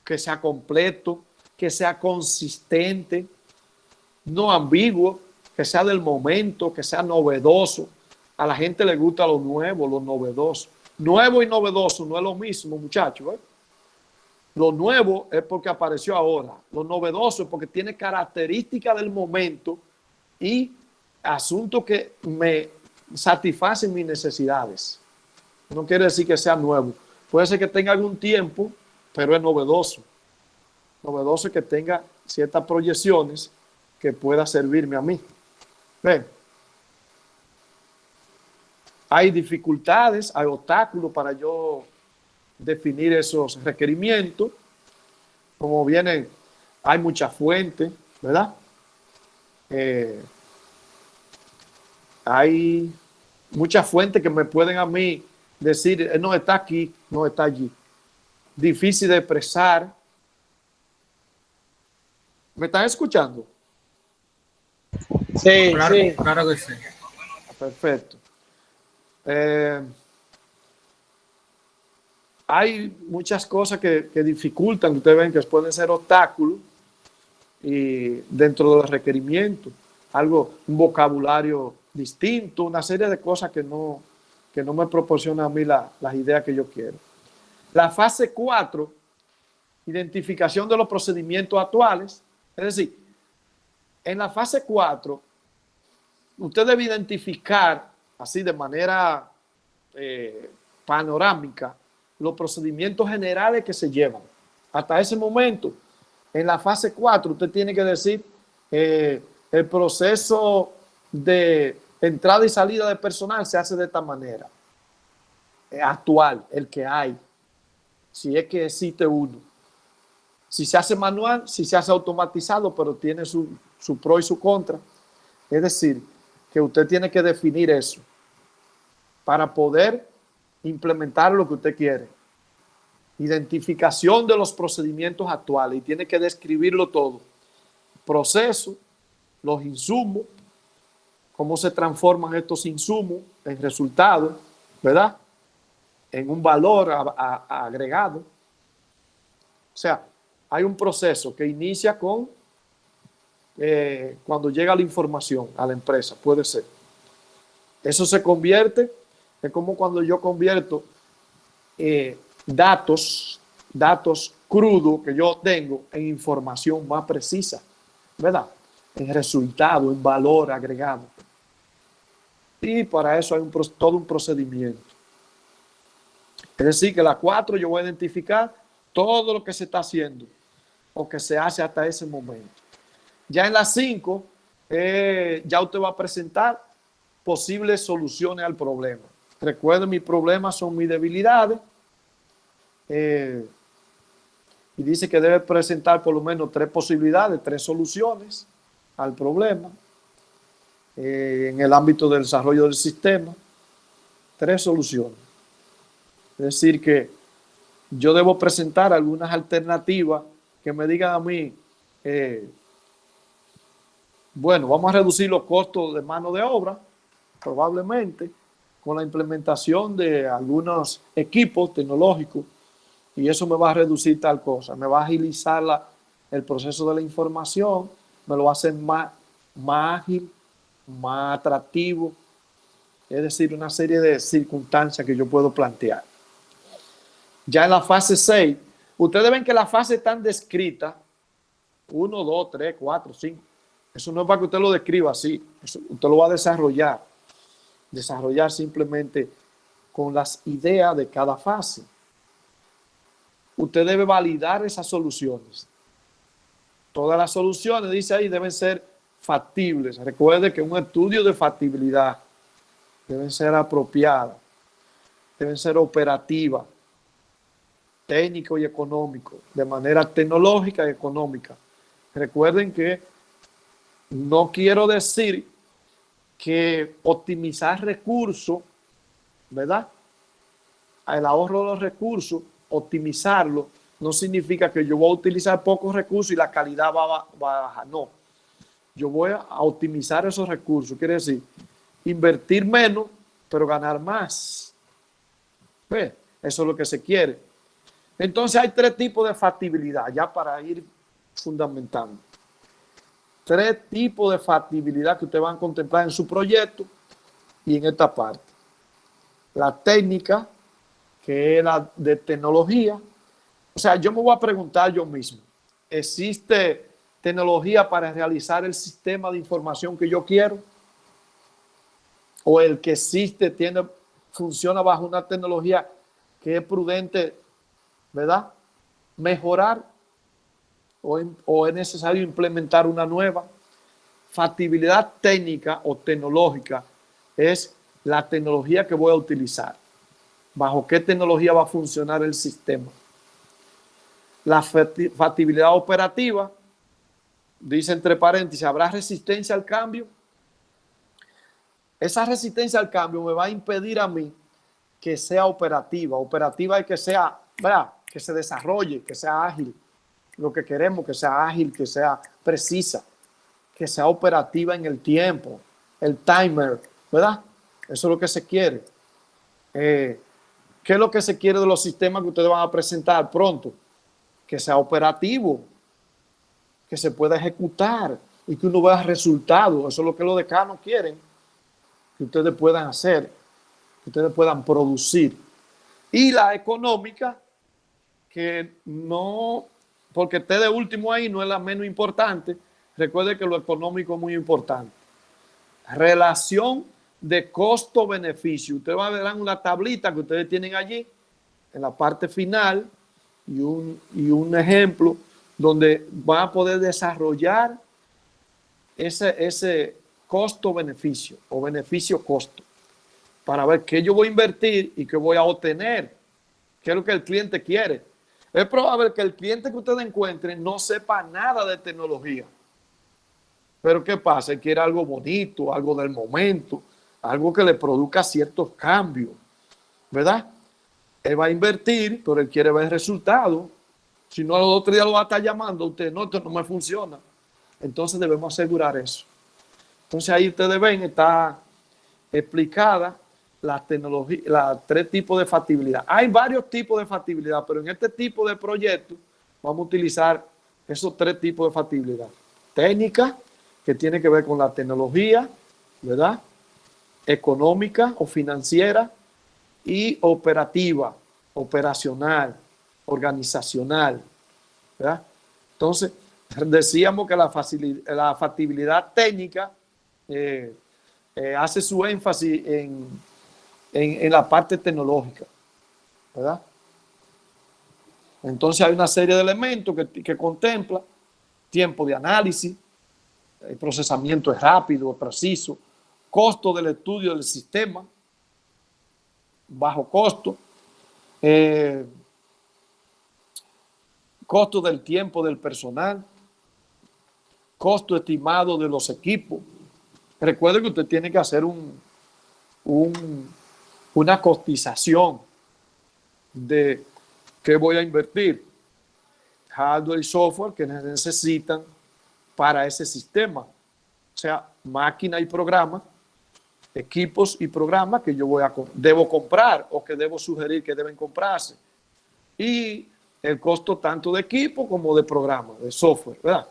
que sea completo, que sea consistente, no ambiguo, que sea del momento, que sea novedoso. A la gente le gusta lo nuevo, lo novedoso. Nuevo y novedoso no es lo mismo, muchachos, ¿eh? Lo nuevo es porque apareció ahora. Lo novedoso es porque tiene características del momento y asuntos que me satisfacen mis necesidades. No quiere decir que sea nuevo. Puede ser que tenga algún tiempo, pero es novedoso. Novedoso es que tenga ciertas proyecciones que pueda servirme a mí. ¿Ven? Hay dificultades, hay obstáculos para yo definir esos requerimientos. Como vienen, hay muchas fuentes, ¿verdad? Hay muchas fuentes que me pueden a mí decir, no está aquí, no está allí. Difícil de expresar. ¿Me están escuchando? Sí, Claro, sí. claro que sí. Perfecto. Hay muchas cosas que dificultan, ustedes ven que pueden ser obstáculos y dentro de los requerimientos, un vocabulario distinto, una serie de cosas que no me proporcionan a mí las ideas que yo quiero. La fase 4, identificación de los procedimientos actuales. Es decir, en la fase 4, usted debe identificar así de manera panorámica los procedimientos generales que se llevan. Hasta ese momento, en la fase 4, usted tiene que decir el proceso de entrada y salida de personal se hace de esta manera. Actual, el que hay, si es que existe uno. Si se hace manual, si se hace automatizado, pero tiene su pro y su contra. Es decir, que usted tiene que definir eso para poder implementar lo que usted quiere. Identificación de los procedimientos actuales y tiene que describirlo todo. Proceso, los insumos, cómo se transforman estos insumos en resultados, ¿verdad? En un valor agregado. O sea, hay un proceso que inicia con cuando llega la información a la empresa, puede ser. Eso se convierte, es como cuando yo convierto datos crudos que yo tengo en información más precisa, ¿verdad? En resultado, en valor agregado. Y para eso hay todo un procedimiento. Es decir, que la 4 yo voy a identificar todo lo que se está haciendo o que se hace hasta ese momento. Ya en la 5, ya usted va a presentar posibles soluciones al problema. Recuerden, mis problemas son mis debilidades. Y dice que debe presentar por lo menos 3 posibilidades, 3 soluciones al problema. En el ámbito del desarrollo del sistema, 3 soluciones. Es decir, que yo debo presentar algunas alternativas que me digan a mí Bueno, vamos a reducir los costos de mano de obra, probablemente, con la implementación de algunos equipos tecnológicos, y eso me va a reducir tal cosa, me va a agilizar el proceso de la información, me lo va a hacer más ágil, más atractivo, es decir, una serie de circunstancias que yo puedo plantear. Ya en la fase 6, ustedes ven que las fases están descritas, 1, 2, 3, 4, 5. Eso no es para que usted lo describa así, eso usted lo va a desarrollar simplemente con las ideas de cada fase. Usted debe validar esas soluciones. Todas las soluciones, dice ahí, deben ser factibles. Recuerde que un estudio de factibilidad deben ser apropiadas, deben ser operativas, técnico y económico, de manera tecnológica y económica. Recuerden que no quiero decir que optimizar recursos, ¿verdad? El ahorro de los recursos, optimizarlo, no significa que yo voy a utilizar pocos recursos y la calidad va a bajar. No, yo voy a optimizar esos recursos. Quiere decir, invertir menos, pero ganar más. ¿Ve? Eso es lo que se quiere. Entonces hay 3 tipos de factibilidad, ya para ir fundamentando. 3 tipos de factibilidad que ustedes van a contemplar en su proyecto y en esta parte. La técnica, que es la de tecnología. O sea, yo me voy a preguntar yo mismo, ¿existe tecnología para realizar el sistema de información que yo quiero? ¿O el que existe funciona bajo una tecnología que es prudente, ¿verdad?, mejorar? ¿O es necesario implementar una nueva? Factibilidad técnica o tecnológica es la tecnología que voy a utilizar. ¿Bajo qué tecnología va a funcionar el sistema? La factibilidad operativa, dice entre paréntesis, ¿habrá resistencia al cambio? Esa resistencia al cambio me va a impedir a mí que sea operativa. Operativa es que sea, ¿verdad?, que se desarrolle, que sea ágil. Lo que queremos, que sea ágil, que sea precisa, que sea operativa en el tiempo, el timer, ¿verdad? Eso es lo que se quiere. ¿Qué es lo que se quiere de los sistemas que ustedes van a presentar pronto? Que sea operativo, que se pueda ejecutar y que uno vea resultados. Eso es lo que los decanos quieren, que ustedes puedan hacer, que ustedes puedan producir. Y la económica, que no, porque esté de último ahí, no es la menos importante. Recuerde que lo económico es muy importante. Relación de costo-beneficio. Ustedes van a ver una tablita que ustedes tienen allí en la parte final y un ejemplo donde van a poder desarrollar ese costo-beneficio o beneficio-costo para ver qué yo voy a invertir y qué voy a obtener, qué es lo que el cliente quiere. Es probable que el cliente que ustedes encuentren no sepa nada de tecnología. Pero ¿qué pasa? Él quiere algo bonito, algo del momento, algo que le produzca ciertos cambios, ¿verdad? Él va a invertir, pero él quiere ver resultados. Si no, al otro día lo va a estar llamando a usted. No, esto no me funciona. Entonces debemos asegurar eso. Entonces ahí ustedes ven, está explicada la tecnología, los 3 tipos de factibilidad. Hay varios tipos de factibilidad, pero en este tipo de proyectos vamos a utilizar esos 3 tipos de factibilidad. Técnica, que tiene que ver con la tecnología, ¿verdad? Económica o financiera, y operativa, operacional, organizacional, ¿verdad? Entonces, decíamos que la factibilidad técnica hace su énfasis en la parte tecnológica, ¿verdad? Entonces hay una serie de elementos que contempla tiempo de análisis, el procesamiento es rápido, es preciso, costo del estudio del sistema, bajo costo, costo del tiempo del personal, costo estimado de los equipos. Recuerde que usted tiene que hacer una cotización de qué voy a invertir, hardware y software que necesitan para ese sistema. O sea, máquina y programa, equipos y programas que yo debo comprar o que debo sugerir que deben comprarse. Y el costo tanto de equipo como de programa, de software, ¿verdad?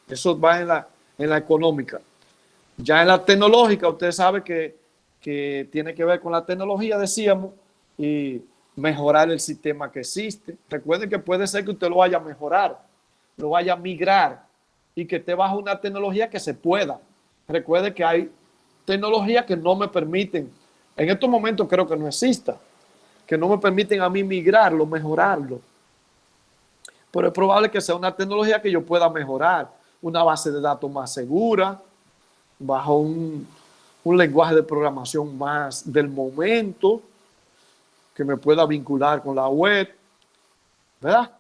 Eso va en la económica. Ya en la tecnológica, usted sabe que tiene que ver con la tecnología, decíamos, y mejorar el sistema que existe. Recuerden que puede ser que usted lo vaya a mejorar, lo vaya a migrar y que esté bajo una tecnología que se pueda. Recuerde que hay tecnologías que no me permiten, en estos momentos creo que no exista, que no me permiten a mí migrarlo, mejorarlo. Pero es probable que sea una tecnología que yo pueda mejorar, una base de datos más segura, bajo un lenguaje de programación más del momento, que me pueda vincular con la web, ¿verdad?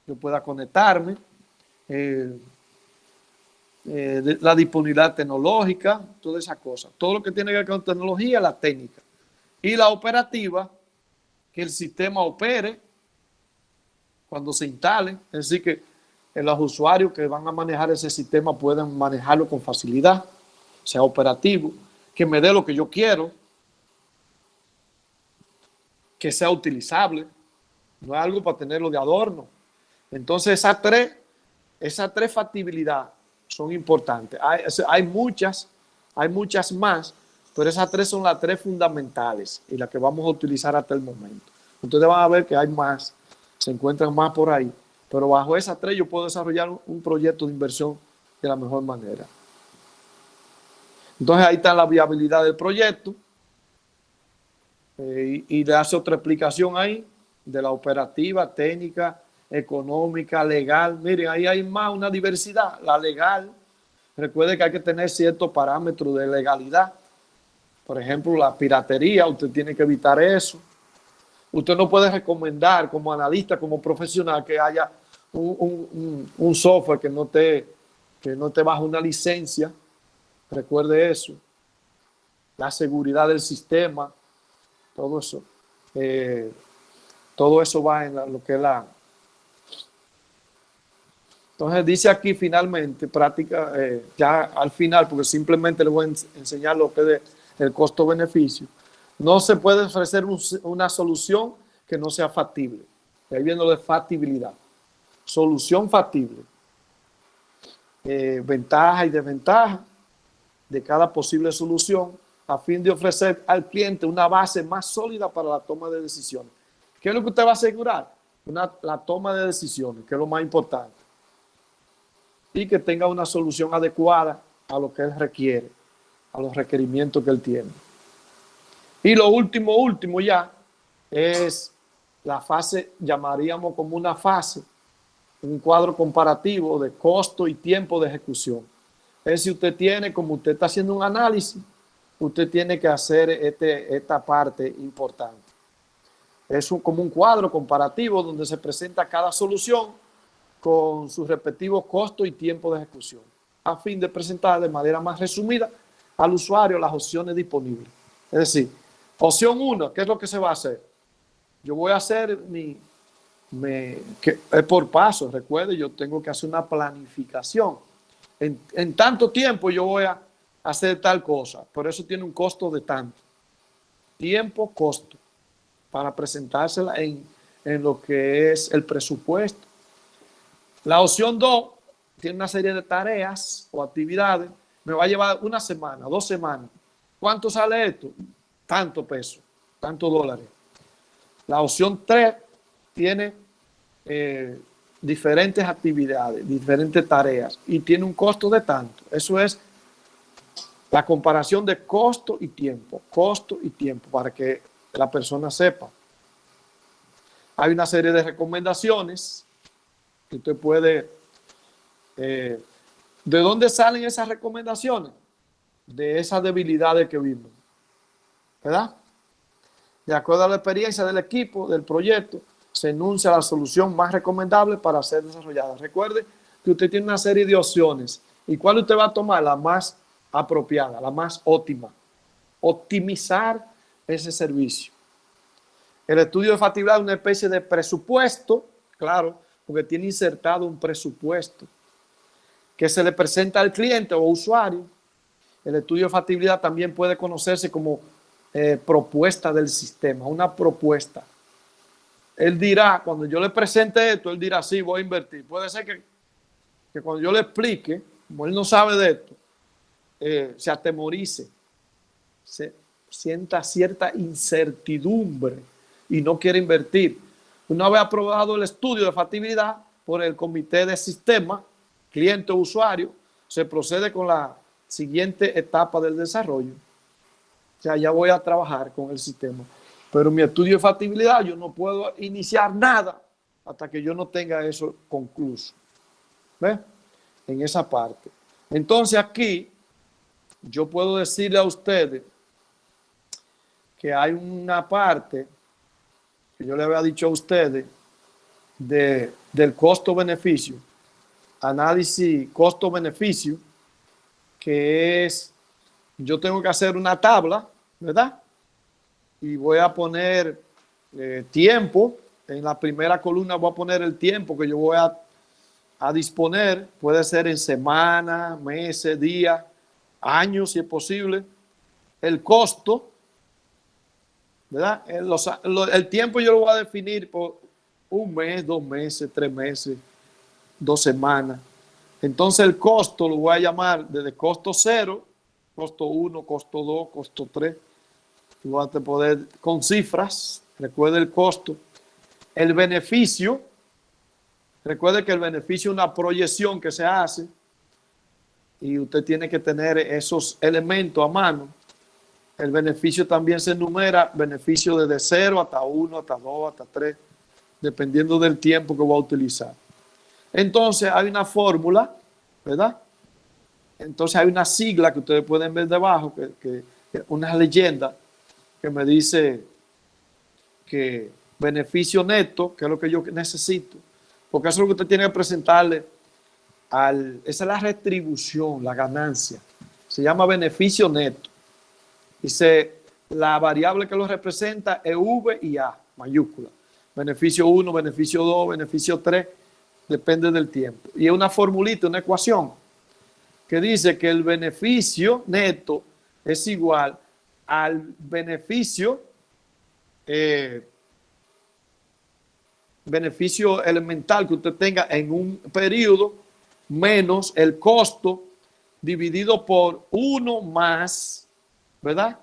Yo pueda conectarme. La disponibilidad tecnológica, todas esas cosas. Todo lo que tiene que ver con tecnología, la técnica. Y la operativa, que el sistema opere cuando se instale. Es decir, que los usuarios que van a manejar ese sistema puedan manejarlo con facilidad, sea operativo, que me dé lo que yo quiero, que sea utilizable, no es algo para tenerlo de adorno. Entonces esas tres factibilidades son importantes. Hay muchas más, pero esas tres son las tres fundamentales y las que vamos a utilizar hasta el momento. Ustedes van a ver que hay más, se encuentran más por ahí, pero bajo esas tres yo puedo desarrollar un proyecto de inversión de la mejor manera. Entonces ahí está la viabilidad del proyecto y le hace otra explicación ahí de la operativa, técnica, económica, legal. Miren, ahí hay más una diversidad. La legal, recuerde que hay que tener ciertos parámetros de legalidad. Por ejemplo, la piratería, usted tiene que evitar eso. Usted no puede recomendar como analista, como profesional, que haya un software que no te baje una licencia. Recuerde eso. La seguridad del sistema, todo eso. Todo eso va en lo que es la... Entonces dice aquí finalmente, práctica, ya al final, porque simplemente le voy a enseñar lo que es el costo-beneficio. No se puede ofrecer una solución que no sea factible. Ahí viene lo de factibilidad. Solución factible. Ventaja y desventaja de cada posible solución a fin de ofrecer al cliente una base más sólida para la toma de decisiones. ¿Qué es lo que usted va a asegurar? La toma de decisiones, que es lo más importante. Y que tenga una solución adecuada a lo que él requiere, a los requerimientos que él tiene. Y lo último ya, es la fase, llamaríamos como una fase, un cuadro comparativo de costo y tiempo de ejecución. Es si usted tiene, como usted está haciendo un análisis, usted tiene que hacer esta parte importante. Es como un cuadro comparativo donde se presenta cada solución con sus respectivos costos y tiempo de ejecución, a fin de presentar de manera más resumida al usuario las opciones disponibles. Es decir, opción 1, ¿qué es lo que se va a hacer? Yo voy a hacer que es por paso, recuerde, yo tengo que hacer una planificación. En tanto tiempo yo voy a hacer tal cosa, por eso tiene un costo de tanto. Tiempo, costo, para presentársela en lo que es el presupuesto. La opción 2 tiene una serie de tareas o actividades, me va a llevar una semana, 2 semanas. ¿Cuánto sale esto? Tanto peso, tantos dólares. La opción 3 tiene diferentes actividades, diferentes tareas y tiene un costo de tanto. Eso es la comparación de costo y tiempo, para que la persona sepa. Hay una serie de recomendaciones que usted puede... ¿de dónde salen esas recomendaciones? De esas debilidades que vimos, ¿verdad? De acuerdo a la experiencia del equipo, del proyecto, se enuncia la solución más recomendable para ser desarrollada. Recuerde que usted tiene una serie de opciones. ¿Y cuál usted va a tomar? La más apropiada, la más óptima. Optimizar ese servicio. El estudio de factibilidad es una especie de presupuesto, claro, porque tiene insertado un presupuesto que se le presenta al cliente o usuario El estudio de factibilidad también puede conocerse como propuesta del sistema, una propuesta. Él dirá, cuando yo le presente esto, él dirá, sí, voy a invertir. Puede ser que cuando yo le explique, como él no sabe de esto, se atemorice, se sienta cierta incertidumbre y no quiere invertir. Una vez aprobado el estudio de factibilidad por el comité de sistema, cliente o usuario, se procede con la siguiente etapa del desarrollo. O sea, ya voy a trabajar con el sistema. Pero mi estudio de factibilidad, yo no puedo iniciar nada hasta que yo no tenga eso concluso. ¿Ves? En esa parte. Entonces aquí yo puedo decirle a ustedes que hay una parte que yo le había dicho a ustedes del costo-beneficio, análisis costo-beneficio, que es, yo tengo que hacer una tabla, ¿verdad? Y voy a poner tiempo, en la primera columna voy a poner el tiempo que yo voy a disponer, puede ser en semanas, meses, días, años si es posible, el costo, ¿verdad? El tiempo yo lo voy a definir por un mes, 2 meses, 3 meses, 2 semanas. Entonces el costo lo voy a llamar desde costo 0, costo 1, costo 2, costo 3. Voy a poder con cifras, recuerde el costo. El beneficio, recuerde que el beneficio es una proyección que se hace y usted tiene que tener esos elementos a mano. El beneficio también se enumera, beneficio desde 0 hasta 1, hasta 2, hasta 3, dependiendo del tiempo que voy a utilizar. Entonces hay una fórmula, ¿verdad? Entonces hay una sigla que ustedes pueden ver debajo, que una leyenda que me dice que beneficio neto, que es lo que yo necesito, porque eso es lo que usted tiene que presentarle esa es la retribución, la ganancia. Se llama beneficio neto. Dice, la variable que lo representa es V y A, mayúscula. Beneficio 1, beneficio 2, beneficio 3, depende del tiempo. Y es una formulita, una ecuación, que dice que el beneficio neto es igual al beneficio elemental que usted tenga en un periodo menos el costo dividido por 1 más, ¿verdad?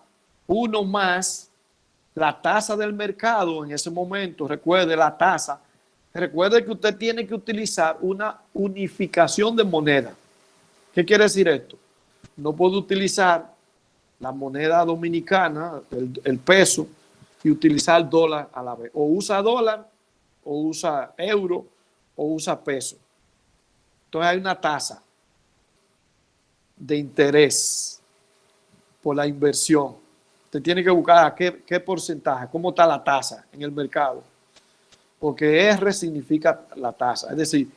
1 más la tasa del mercado en ese momento. Recuerde la tasa. Recuerde que usted tiene que utilizar una unificación de moneda. ¿Qué quiere decir esto? No puedo utilizar la moneda dominicana, el peso, y utilizar dólar a la vez. O usa dólar, o usa euro, o usa peso. Entonces hay una tasa de interés por la inversión. Usted tiene que buscar qué porcentaje, cómo está la tasa en el mercado. Porque R significa la tasa. Es decir,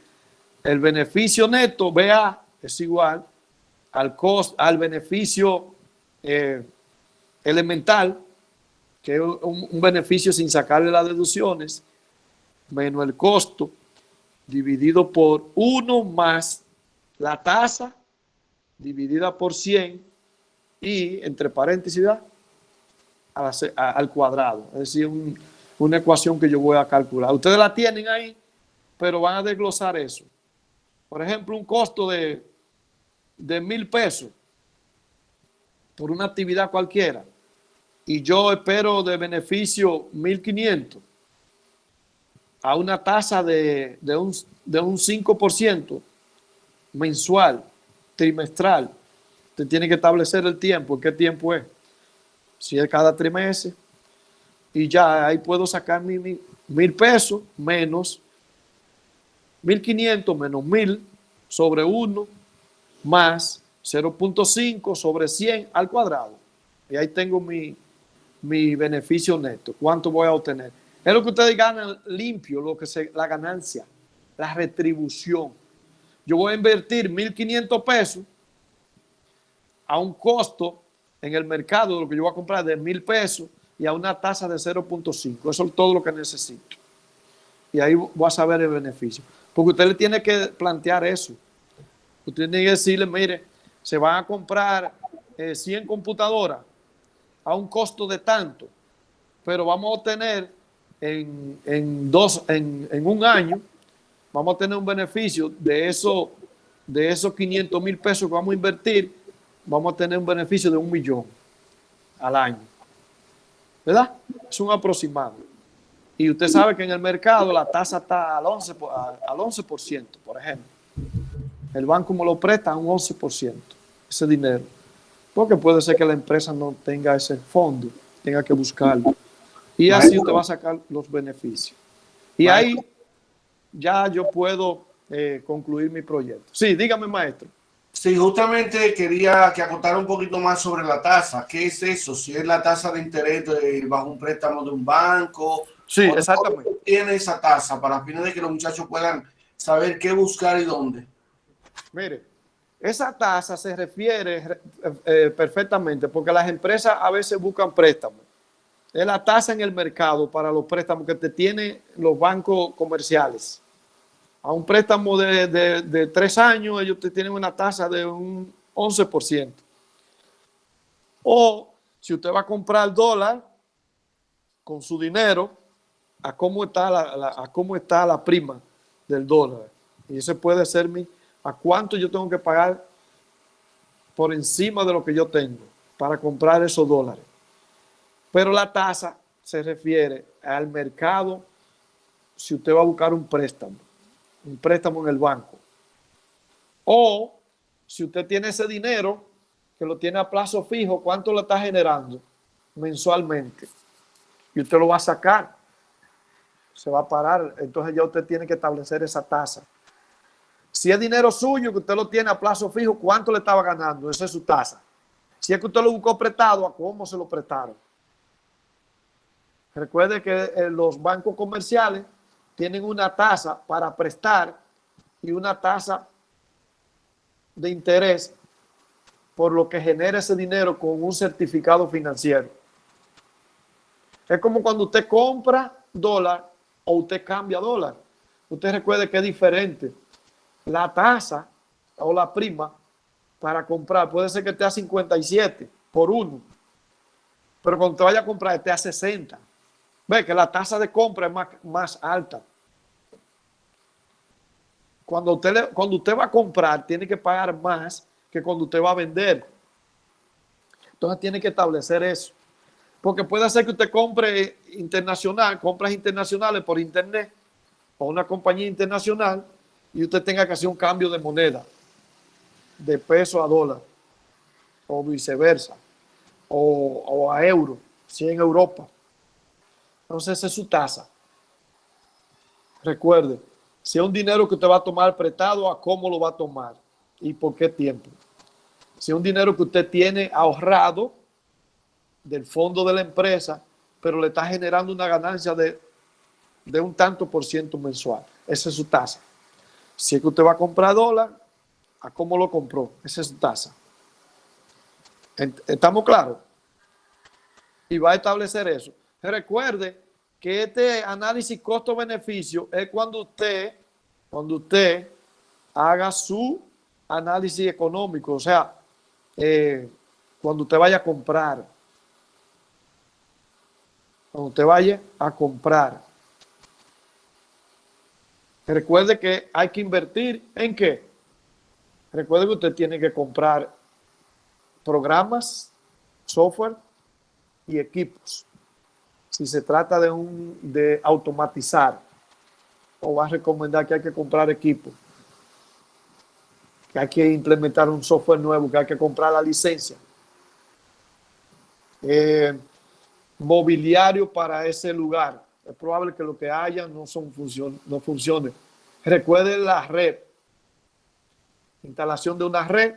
el beneficio neto, BA, es igual al beneficio elemental, que es un beneficio sin sacarle las deducciones, menos el costo, dividido por 1 más la tasa, dividida por 100, y entre paréntesis, al cuadrado. Es decir, una ecuación que yo voy a calcular. Ustedes la tienen ahí, pero van a desglosar eso. Por ejemplo, un costo de 1,000 pesos por una actividad cualquiera, y yo espero de beneficio 1,500 a una tasa de un 5% mensual, trimestral. Usted tiene que establecer el tiempo. ¿En qué tiempo es? Si es cada trimestre. Y ya ahí puedo sacar 1,000 pesos menos 1,500 menos 1,000 sobre 1 más 0.5 sobre 100 al cuadrado. Y ahí tengo mi beneficio neto. ¿Cuánto voy a obtener? Es lo que ustedes ganan limpio, la ganancia, la retribución. Yo voy a invertir 1,500 pesos a un costo en el mercado de lo que yo voy a comprar de 1,000 pesos y a una tasa de 0.5. Eso es todo lo que necesito. Y ahí voy a saber el beneficio. Porque usted le tiene que plantear eso. Usted tiene que decirle, mire, se van a comprar 100 computadoras a un costo de tanto, pero vamos a obtener en un año, vamos a tener un beneficio de esos 500,000 pesos que vamos a invertir, vamos a tener un beneficio de 1 millón al año. ¿Verdad? Es un aproximado. Y usted sabe que en el mercado la tasa está al 11%, por ejemplo. El banco me lo presta a un 11%, ese dinero. Porque puede ser que la empresa no tenga ese fondo, tenga que buscarlo. Y así usted va a sacar los beneficios. Y ahí ya yo puedo concluir mi proyecto. Sí, dígame, maestro. Sí, justamente quería que acotara un poquito más sobre la tasa. ¿Qué es eso? Si es la tasa de interés bajo un préstamo de un banco. Sí, exactamente. ¿Cómo tiene esa tasa para fines de que los muchachos puedan saber qué buscar y dónde? Mire, esa tasa se refiere perfectamente porque las empresas a veces buscan préstamos. Es la tasa en el mercado para los préstamos que te tienen los bancos comerciales. A un préstamo de 3 años, ellos te tienen una tasa de un 11%. O si usted va a comprar dólar con su dinero, a cómo está la prima del dólar. Y ese puede ser a cuánto yo tengo que pagar por encima de lo que yo tengo para comprar esos dólares. Pero la tasa se refiere al mercado si usted va a buscar un préstamo en el banco. O si usted tiene ese dinero que lo tiene a plazo fijo, ¿cuánto le está generando mensualmente? Y usted lo va a sacar, se va a parar, entonces ya usted tiene que establecer esa tasa. Si es dinero suyo que usted lo tiene a plazo fijo, ¿cuánto le estaba ganando? Esa es su tasa. Si es que usted lo buscó prestado, ¿a cómo se lo prestaron? Recuerde que los bancos comerciales tienen una tasa para prestar y una tasa de interés por lo que genera ese dinero con un certificado financiero. Es como cuando usted compra dólar o usted cambia dólar. Usted recuerde que es diferente. La tasa o la prima para comprar puede ser que esté a 57 por 1, pero cuando usted vaya a comprar esté a 60. Ve que la tasa de compra es más alta. Cuando usted va a comprar, tiene que pagar más que cuando usted va a vender. Entonces tiene que establecer eso. Porque puede ser que usted compre compras internacionales por internet o una compañía internacional y usted tenga que hacer un cambio de moneda, de peso a dólar, o viceversa, o a euro, si en Europa. Entonces esa es su tasa. Recuerde, si es un dinero que usted va a tomar prestado, ¿a cómo lo va a tomar? ¿Y por qué tiempo? Si es un dinero que usted tiene ahorrado del fondo de la empresa, pero le está generando una ganancia de un tanto por ciento mensual. Esa es su tasa. Si es que usted va a comprar dólar, ¿a cómo lo compró? Esa es su tasa. ¿Estamos claros? Y va a establecer eso. Recuerde que este análisis costo-beneficio es cuando usted haga su análisis económico, o sea, cuando usted vaya a comprar. Cuando usted vaya a comprar. Recuerde que hay que invertir ¿en qué? Recuerde que usted tiene que comprar programas, software y equipos. Si se trata de automatizar, o va a recomendar que hay que comprar equipo, que hay que implementar un software nuevo, que hay que comprar la licencia. Mobiliario para ese lugar. Es probable que lo que haya no funcione. Recuerde la red. Instalación de una red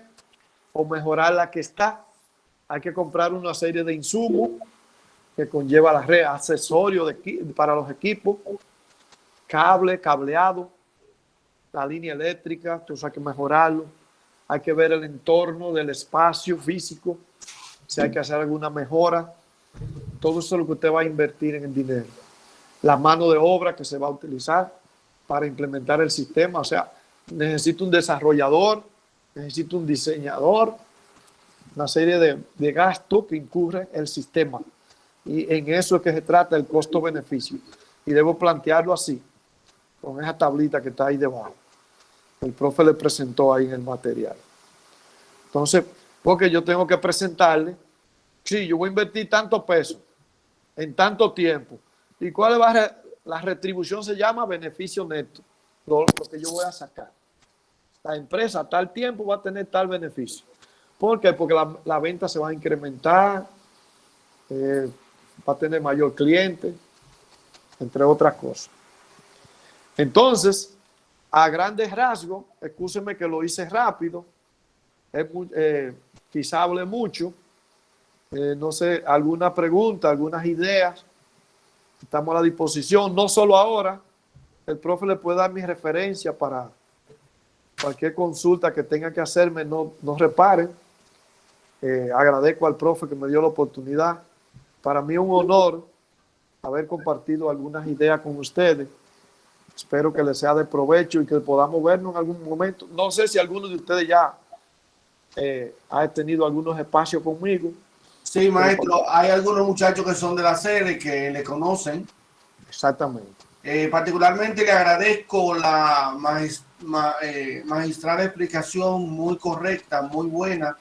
o mejorar la que está. Hay que comprar una serie de insumos que conlleva la red, accesorios para los equipos, cableado, la línea eléctrica, entonces hay que mejorarlo. Hay que ver el entorno del espacio físico, si hay que hacer alguna mejora. Todo eso es lo que usted va a invertir en el dinero. La mano de obra que se va a utilizar para implementar el sistema. O sea, necesito un desarrollador, necesito un diseñador, una serie de gastos que incurre el sistema. Y en eso es que se trata el costo-beneficio. Y debo plantearlo así, con esa tablita que está ahí debajo. El profe le presentó ahí en el material. Entonces, porque yo tengo que presentarle, sí, yo voy a invertir tantos pesos en tanto tiempo. ¿Y cuál va la retribución? Se llama beneficio neto, lo que yo voy a sacar. La empresa a tal tiempo va a tener tal beneficio. ¿Por qué? Porque la venta se va a incrementar, va a tener mayor cliente, entre otras cosas. Entonces, a grandes rasgos, excúsenme que lo hice rápido, quizá hable mucho, no sé, alguna pregunta, algunas ideas, estamos a la disposición, no solo ahora, el profe le puede dar mi referencia para cualquier consulta que tenga que hacerme, no reparen. Agradezco al profe que me dio la oportunidad. Para mí es un honor haber compartido algunas ideas con ustedes. Espero que les sea de provecho y que podamos vernos en algún momento. No sé si alguno de ustedes ya ha tenido algunos espacios conmigo. Sí, maestro, hay algunos muchachos que son de la sede que le conocen. Exactamente. Particularmente le agradezco la magistral explicación, muy correcta, muy buena.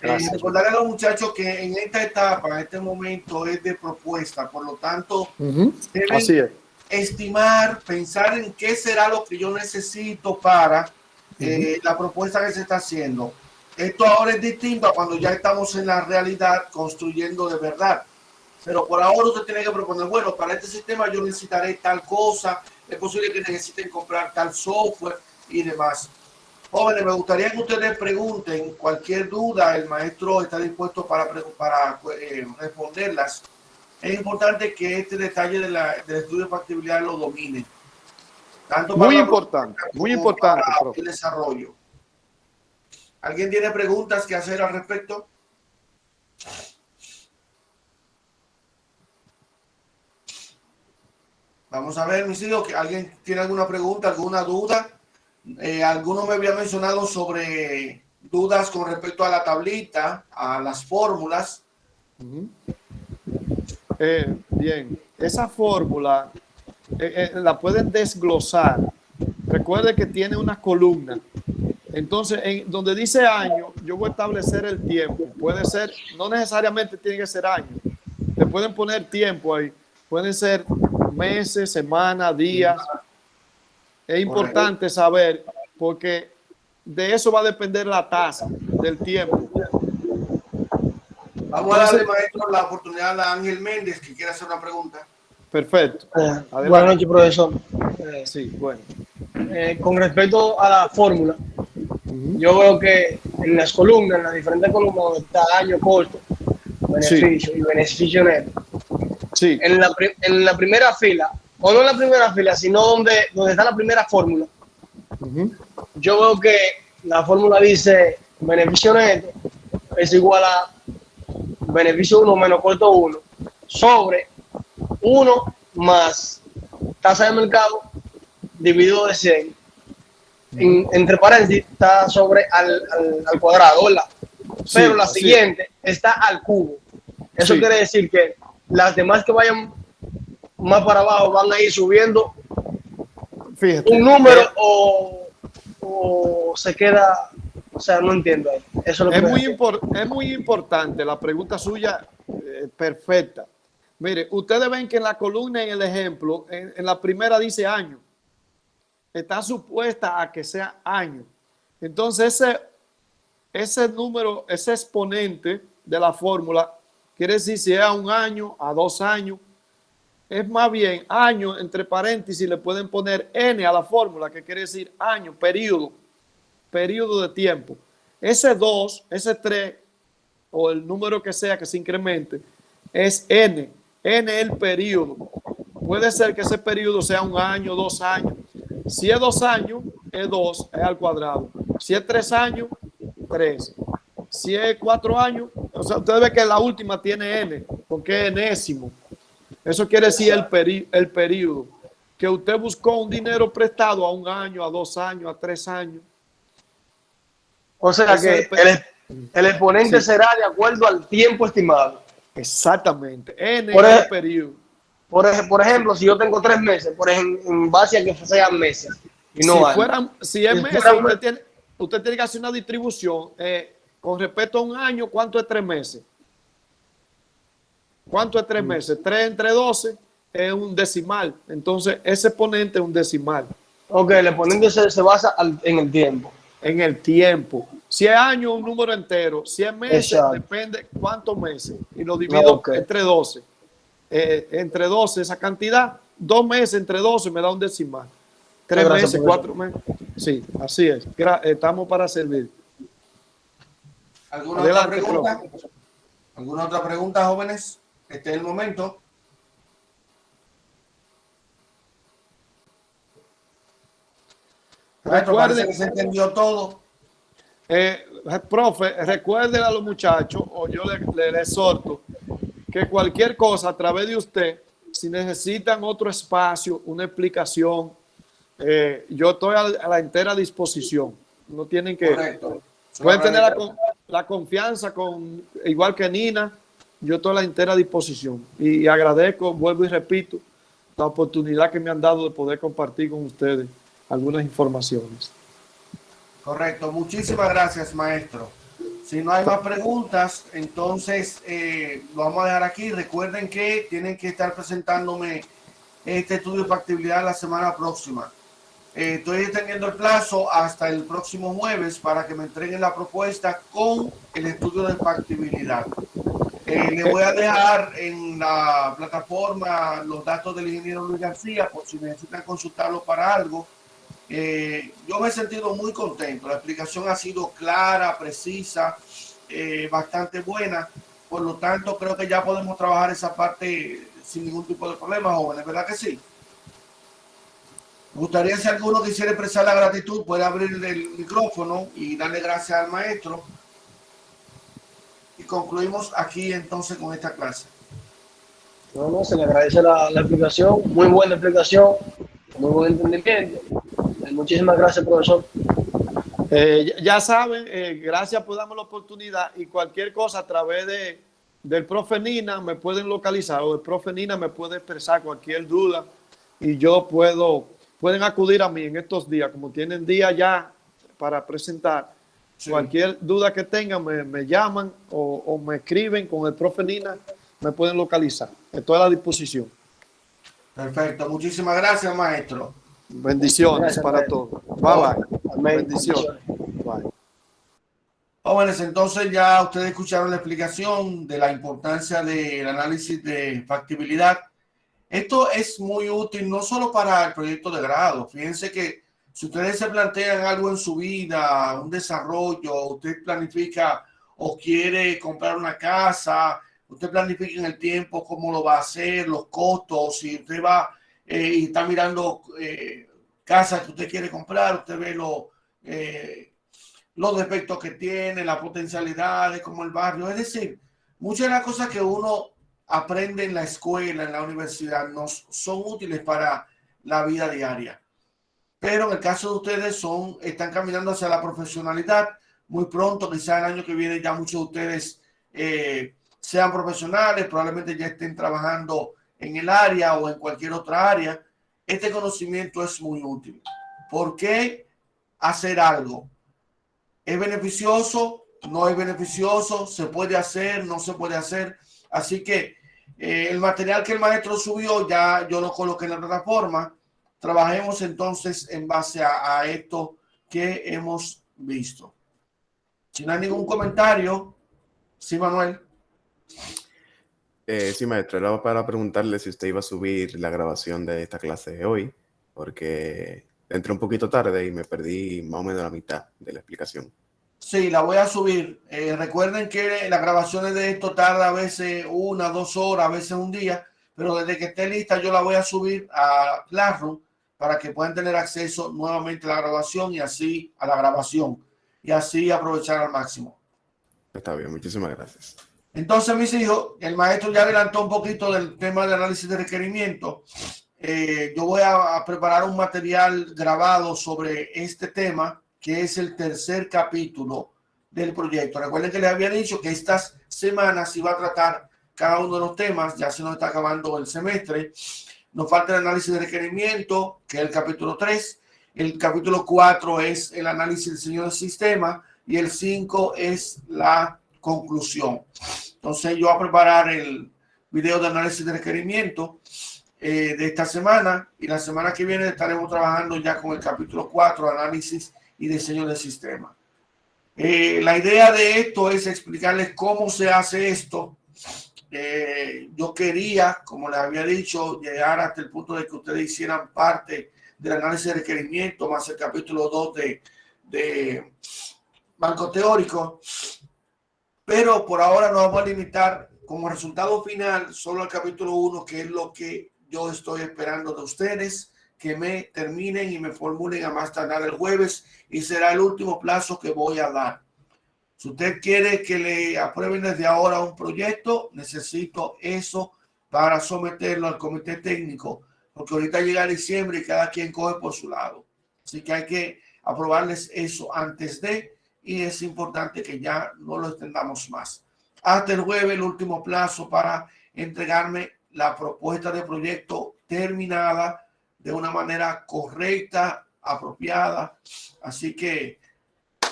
Recordarle a los muchachos que en esta etapa, en este momento, es de propuesta, por lo tanto, deben Así es. estimar, pensar en qué será lo que yo necesito para la propuesta que se está haciendo. Esto ahora es distinto a cuando ya estamos en la realidad construyendo de verdad. Pero por ahora usted tiene que proponer, bueno, para este sistema yo necesitaré tal cosa, es posible que necesiten comprar tal software y demás. Jóvenes, me gustaría que ustedes pregunten cualquier duda, el maestro está dispuesto para responderlas. Es importante que este detalle del estudio de factibilidad lo domine. Tanto Muy para importante, muy importante, para profe. el desarrollo. ¿Alguien tiene preguntas que hacer al respecto? Vamos a ver, mis hijos, que alguien tiene alguna pregunta, alguna duda. Alguno me había mencionado sobre dudas con respecto a la tablita, a las fórmulas. Bien, esa fórmula la pueden desglosar. Recuerde que tiene una columna. Entonces, donde dice año, yo voy a establecer el tiempo. Puede ser, no necesariamente tiene que ser año. Le pueden poner tiempo ahí. Pueden ser meses, semanas, días. Es importante saber porque de eso va a depender la tasa del tiempo. Vamos a darle, maestro, la oportunidad a Ángel Méndez, que quiere hacer una pregunta. Perfecto. Buenas noches, profesor. Sí, bueno. Con respecto a la fórmula, yo veo que en las columnas, en las diferentes columnas donde está año, costo, beneficio y beneficio neto, sí. en la primera fila, o no en la primera fila, sino donde está la primera fórmula, yo veo que la fórmula dice beneficio neto es igual a beneficio 1 menos costo 1 sobre 1 más tasa de mercado dividido de 100. Entre paréntesis está sobre al cuadrado, ¿verdad? Pero la siguiente está al cubo. Eso quiere decir que las demás que vayan más para abajo van a ir subiendo. Fíjate, un número o se queda, o sea, no entiendo ahí. Eso es, es muy importante la pregunta suya, perfecta. Mire, ustedes ven que en la columna, en el ejemplo, en la primera dice año. Está supuesta a que sea año. Entonces, ese número, ese exponente de la fórmula, quiere decir si es a 1 año, a 2 años. Es más bien año, entre paréntesis, le pueden poner N a la fórmula, que quiere decir año, periodo de tiempo. Ese 2, ese 3, o el número que sea que se incremente, es N. N es el periodo. Puede ser que ese periodo sea 1 año, 2 años. Si es 2 años, es 2, es al cuadrado. Si es 3 años, 3. Si es 4 años, o sea, usted ve que la última tiene N, porque es enésimo. Eso quiere decir el periodo. Que usted buscó un dinero prestado a 1 año, a 2 años, a 3 años. O sea que El exponente Sí. será de acuerdo al tiempo estimado. Exactamente. N Por es ej- el periodo. Por ejemplo, si yo tengo 3 meses, en base a que sean meses y Si no años. fueran, si es Si meses, fueran me- usted tiene que hacer una distribución con respecto a un año. ¿Cuánto es 3 meses? ¿Cuánto es 3 meses? 3 entre 12 es un decimal. Entonces, ese exponente es un decimal Ok, el exponente se basa en el tiempo. en el tiempo. Si es año, un número entero. Si es meses, Exacto. depende cuántos meses. Y lo No, divido ok. entre 12. Entre 12, esa cantidad, 2 meses entre 12 me da un decimal. Muchas 3 gracias, meses, profesor. 4 meses. Sí, así es. Estamos para servir. ¿Alguna otra Adelante, pregunta? profe. ¿Alguna otra pregunta, jóvenes? Este es el momento. Maestro, parece que Recuerden, se entendió todo. profe, recuerden a los muchachos, o yo le exhorto, que cualquier cosa a través de usted, si necesitan otro espacio, una explicación, yo estoy a la entera disposición. No tienen que, Correcto. Se lo pueden tener agradezco. la confianza igual que Nina, yo estoy a la entera disposición. Y agradezco, vuelvo y repito, la oportunidad que me han dado de poder compartir con ustedes algunas informaciones. Correcto. Muchísimas gracias, maestro. Si no hay más preguntas, entonces lo vamos a dejar aquí. Recuerden que tienen que estar presentándome este estudio de factibilidad la semana próxima. Estoy extendiendo el plazo hasta el próximo jueves para que me entreguen la propuesta con el estudio de factibilidad. Le voy a dejar en la plataforma los datos del ingeniero Luis García por si necesitan consultarlo para algo. Yo me he sentido muy contento. La explicación ha sido clara, precisa, bastante buena. Por lo tanto, creo que ya podemos trabajar esa parte sin ningún tipo de problema, jóvenes. ¿Verdad que sí? Me gustaría, si alguno quisiera expresar la gratitud, puede abrir el micrófono y darle gracias al maestro. Y concluimos aquí entonces con esta clase. No, se le agradece la explicación. Muy buena explicación. Muy buen entendimiento. Muchísimas gracias, profesor. Ya saben, gracias por darme la oportunidad y cualquier cosa a través del profe Nina me pueden localizar o el profe Nina me puede expresar cualquier duda y pueden acudir a mí en estos días, como tienen día ya para presentar. Sí. Cualquier duda que tengan me llaman o me escriben con el profe Nina, me pueden localizar. Estoy a la disposición. Perfecto, muchísimas gracias, maestro. Bendiciones Gracias, para maestro. todos. Bye bye. Amén. Bendiciones. Bye. Jóvenes, entonces ya ustedes escucharon la explicación de la importancia del análisis de factibilidad. Esto es muy útil no solo para el proyecto de grado. Fíjense que si ustedes se plantean algo en su vida, un desarrollo, usted planifica o quiere comprar una casa, usted planifica en el tiempo cómo lo va a hacer, los costos, si usted va y está mirando casas que usted quiere comprar, usted ve los defectos que tiene, las potencialidades, como el barrio. Es decir, muchas de las cosas que uno aprende en la escuela, en la universidad, nos son útiles para la vida diaria. Pero en el caso de ustedes están caminando hacia la profesionalidad. Muy pronto, quizá el año que viene, ya muchos de ustedes sean profesionales, probablemente ya estén trabajando en el área o en cualquier otra área. Este conocimiento es muy útil. ¿Por qué hacer algo? ¿Es beneficioso? ¿No es beneficioso? ¿Se puede hacer? ¿No se puede hacer? Así que el material que el maestro subió ya yo lo coloqué en la plataforma. Trabajemos entonces en base a esto que hemos visto. Si no hay ningún comentario, sí, Manuel. Sí, maestro, era para preguntarle si usted iba a subir la grabación de esta clase de hoy, porque entré un poquito tarde y me perdí más o menos la mitad de la explicación. Sí, la voy a subir. Recuerden que las grabaciones de esto tarda a veces 1, 2 horas, a veces un día, pero desde que esté lista yo la voy a subir a Classroom para que puedan tener acceso nuevamente a la grabación y así a la grabación y así aprovechar al máximo. Está bien, muchísimas gracias. Entonces, mis hijos, el maestro ya adelantó un poquito del tema de análisis de requerimiento. Yo voy a preparar un material grabado sobre este tema, que es el tercer capítulo del proyecto. Recuerden que les había dicho que estas semanas iba a tratar cada uno de los temas. Ya se nos está acabando el semestre. Nos falta el análisis de requerimiento, que es el capítulo 3. El capítulo 4 es el análisis del diseño del sistema y el 5 es la conclusión. Entonces yo voy a preparar el video de análisis de requerimiento de esta semana, y la semana que viene estaremos trabajando ya con el capítulo 4, análisis y diseño del sistema. La idea de esto es explicarles cómo se hace esto. Yo quería, como les había dicho, llegar hasta el punto de que ustedes hicieran parte del análisis de requerimiento más el capítulo 2 de marco teórico, pero por ahora nos vamos a limitar como resultado final solo al capítulo 1, que es lo que yo estoy esperando de ustedes, que me terminen y me formulen a más tardar el jueves, y será el último plazo que voy a dar. Si usted quiere que le aprueben desde ahora un proyecto, necesito eso para someterlo al comité técnico, porque ahorita llega diciembre y cada quien coge por su lado. Así que hay que aprobarles eso antes de, y es importante que ya no lo extendamos más. Hasta el jueves, el último plazo para entregarme la propuesta de proyecto terminada de una manera correcta, apropiada. Así que,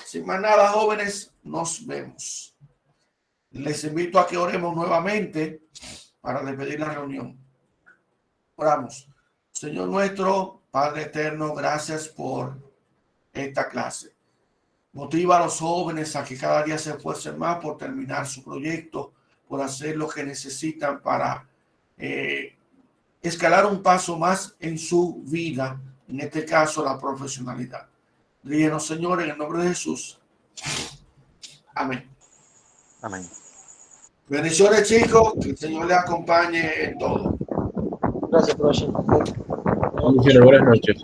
sin más nada, jóvenes, nos vemos. Les invito a que oremos nuevamente para despedir la reunión. Oramos. Señor nuestro, Padre eterno, gracias por esta clase. Motiva a los jóvenes a que cada día se esfuercen más por terminar su proyecto, por hacer lo que necesitan para escalar un paso más en su vida, en este caso la profesionalidad. Guíenos, Señor, en el nombre de Jesús. Amén. Amén. Bendiciones, chicos, que el Señor les acompañe en todo. Gracias, profesor. Buenas noches.